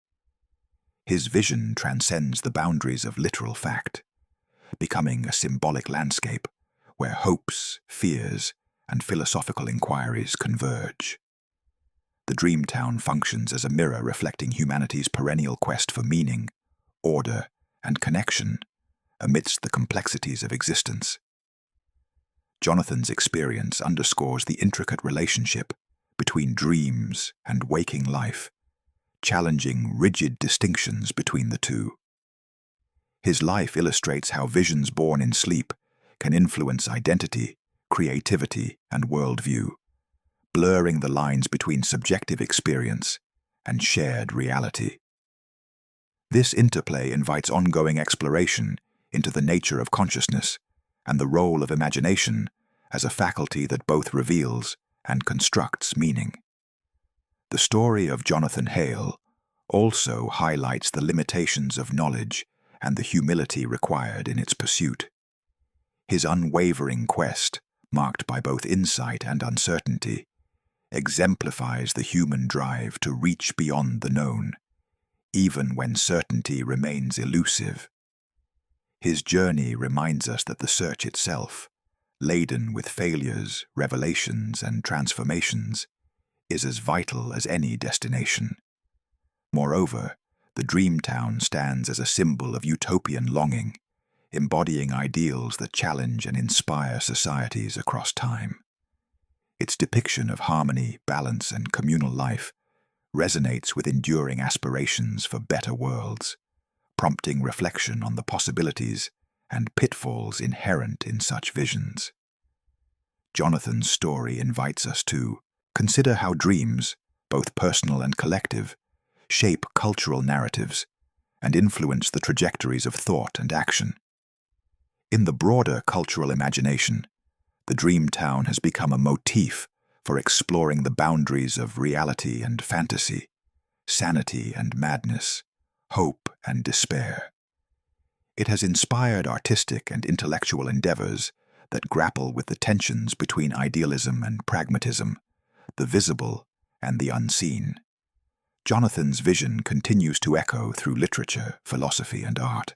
His vision transcends the boundaries of literal fact, becoming a symbolic landscape where hopes, fears, and philosophical inquiries converge. The Dreamtown functions as a mirror reflecting humanity's perennial quest for meaning, order, and connection amidst the complexities of existence. Jonathan's experience underscores the intricate relationship between dreams and waking life, challenging rigid distinctions between the two. His life illustrates how visions born in sleep can influence identity, creativity, and worldview, blurring the lines between subjective experience and shared reality. This interplay invites ongoing exploration into the nature of consciousness and the role of imagination as a faculty that both reveals and constructs meaning. The story of Jonathan Hale also highlights the limitations of knowledge and the humility required in its pursuit. His unwavering quest, marked by both insight and uncertainty, exemplifies the human drive to reach beyond the known, even when certainty remains elusive. His journey reminds us that the search itself, laden with failures, revelations, and transformations, is as vital as any destination. Moreover, the dream town stands as a symbol of utopian longing, embodying ideals that challenge and inspire societies across time. Its depiction of harmony, balance, and communal life resonates with enduring aspirations for better worlds, prompting reflection on the possibilities and pitfalls inherent in such visions. Jonathan's story invites us to consider how dreams, both personal and collective, shape cultural narratives and influence the trajectories of thought and action. In the broader cultural imagination, the dream town has become a motif for exploring the boundaries of reality and fantasy, sanity and madness, hope and despair. It has inspired artistic and intellectual endeavors that grapple with the tensions between idealism and pragmatism, the visible and the unseen. Jonathan's vision continues to echo through literature, philosophy, and art,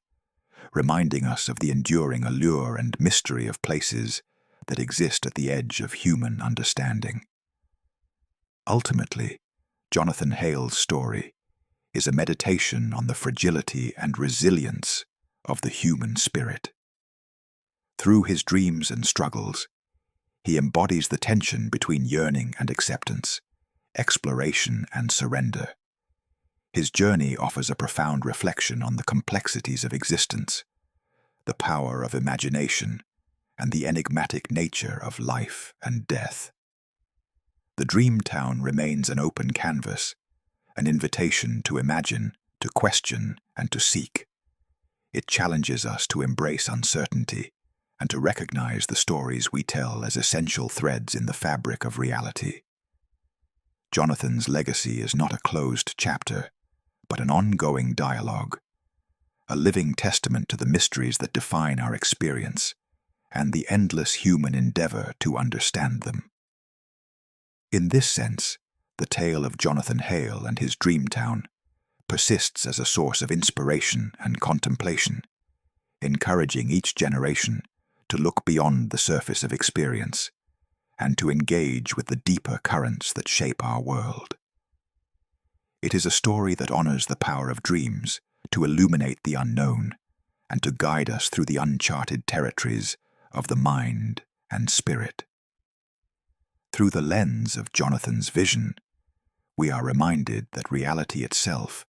reminding us of the enduring allure and mystery of places that exist at the edge of human understanding. Ultimately, Jonathan Hale's story is a meditation on the fragility and resilience of the human spirit. Through his dreams and struggles, he embodies the tension between yearning and acceptance, exploration and surrender. His journey offers a profound reflection on the complexities of existence, the power of imagination, and the enigmatic nature of life and death. The dream town remains an open canvas, an invitation to imagine, to question, and to seek. It challenges us to embrace uncertainty and to recognize the stories we tell as essential threads in the fabric of reality. Jonathan's legacy is not a closed chapter, but an ongoing dialogue, a living testament to the mysteries that define our experience and the endless human endeavor to understand them. In this sense, the tale of Jonathan Hale and his dream town persists as a source of inspiration and contemplation, encouraging each generation to look beyond the surface of experience and to engage with the deeper currents that shape our world. It is a story that honors the power of dreams to illuminate the unknown and to guide us through the uncharted territories of the mind and spirit. Through the lens of Jonathan's vision, we are reminded that reality itself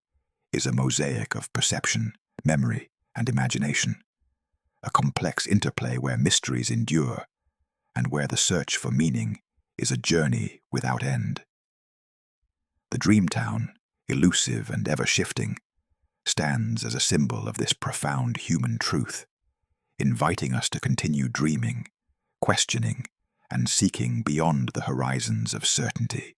is a mosaic of perception, memory, and imagination, a complex interplay where mysteries endure and where the search for meaning is a journey without end. The dream town, elusive and ever-shifting, stands as a symbol of this profound human truth, inviting us to continue dreaming, questioning, and seeking beyond the horizons of certainty.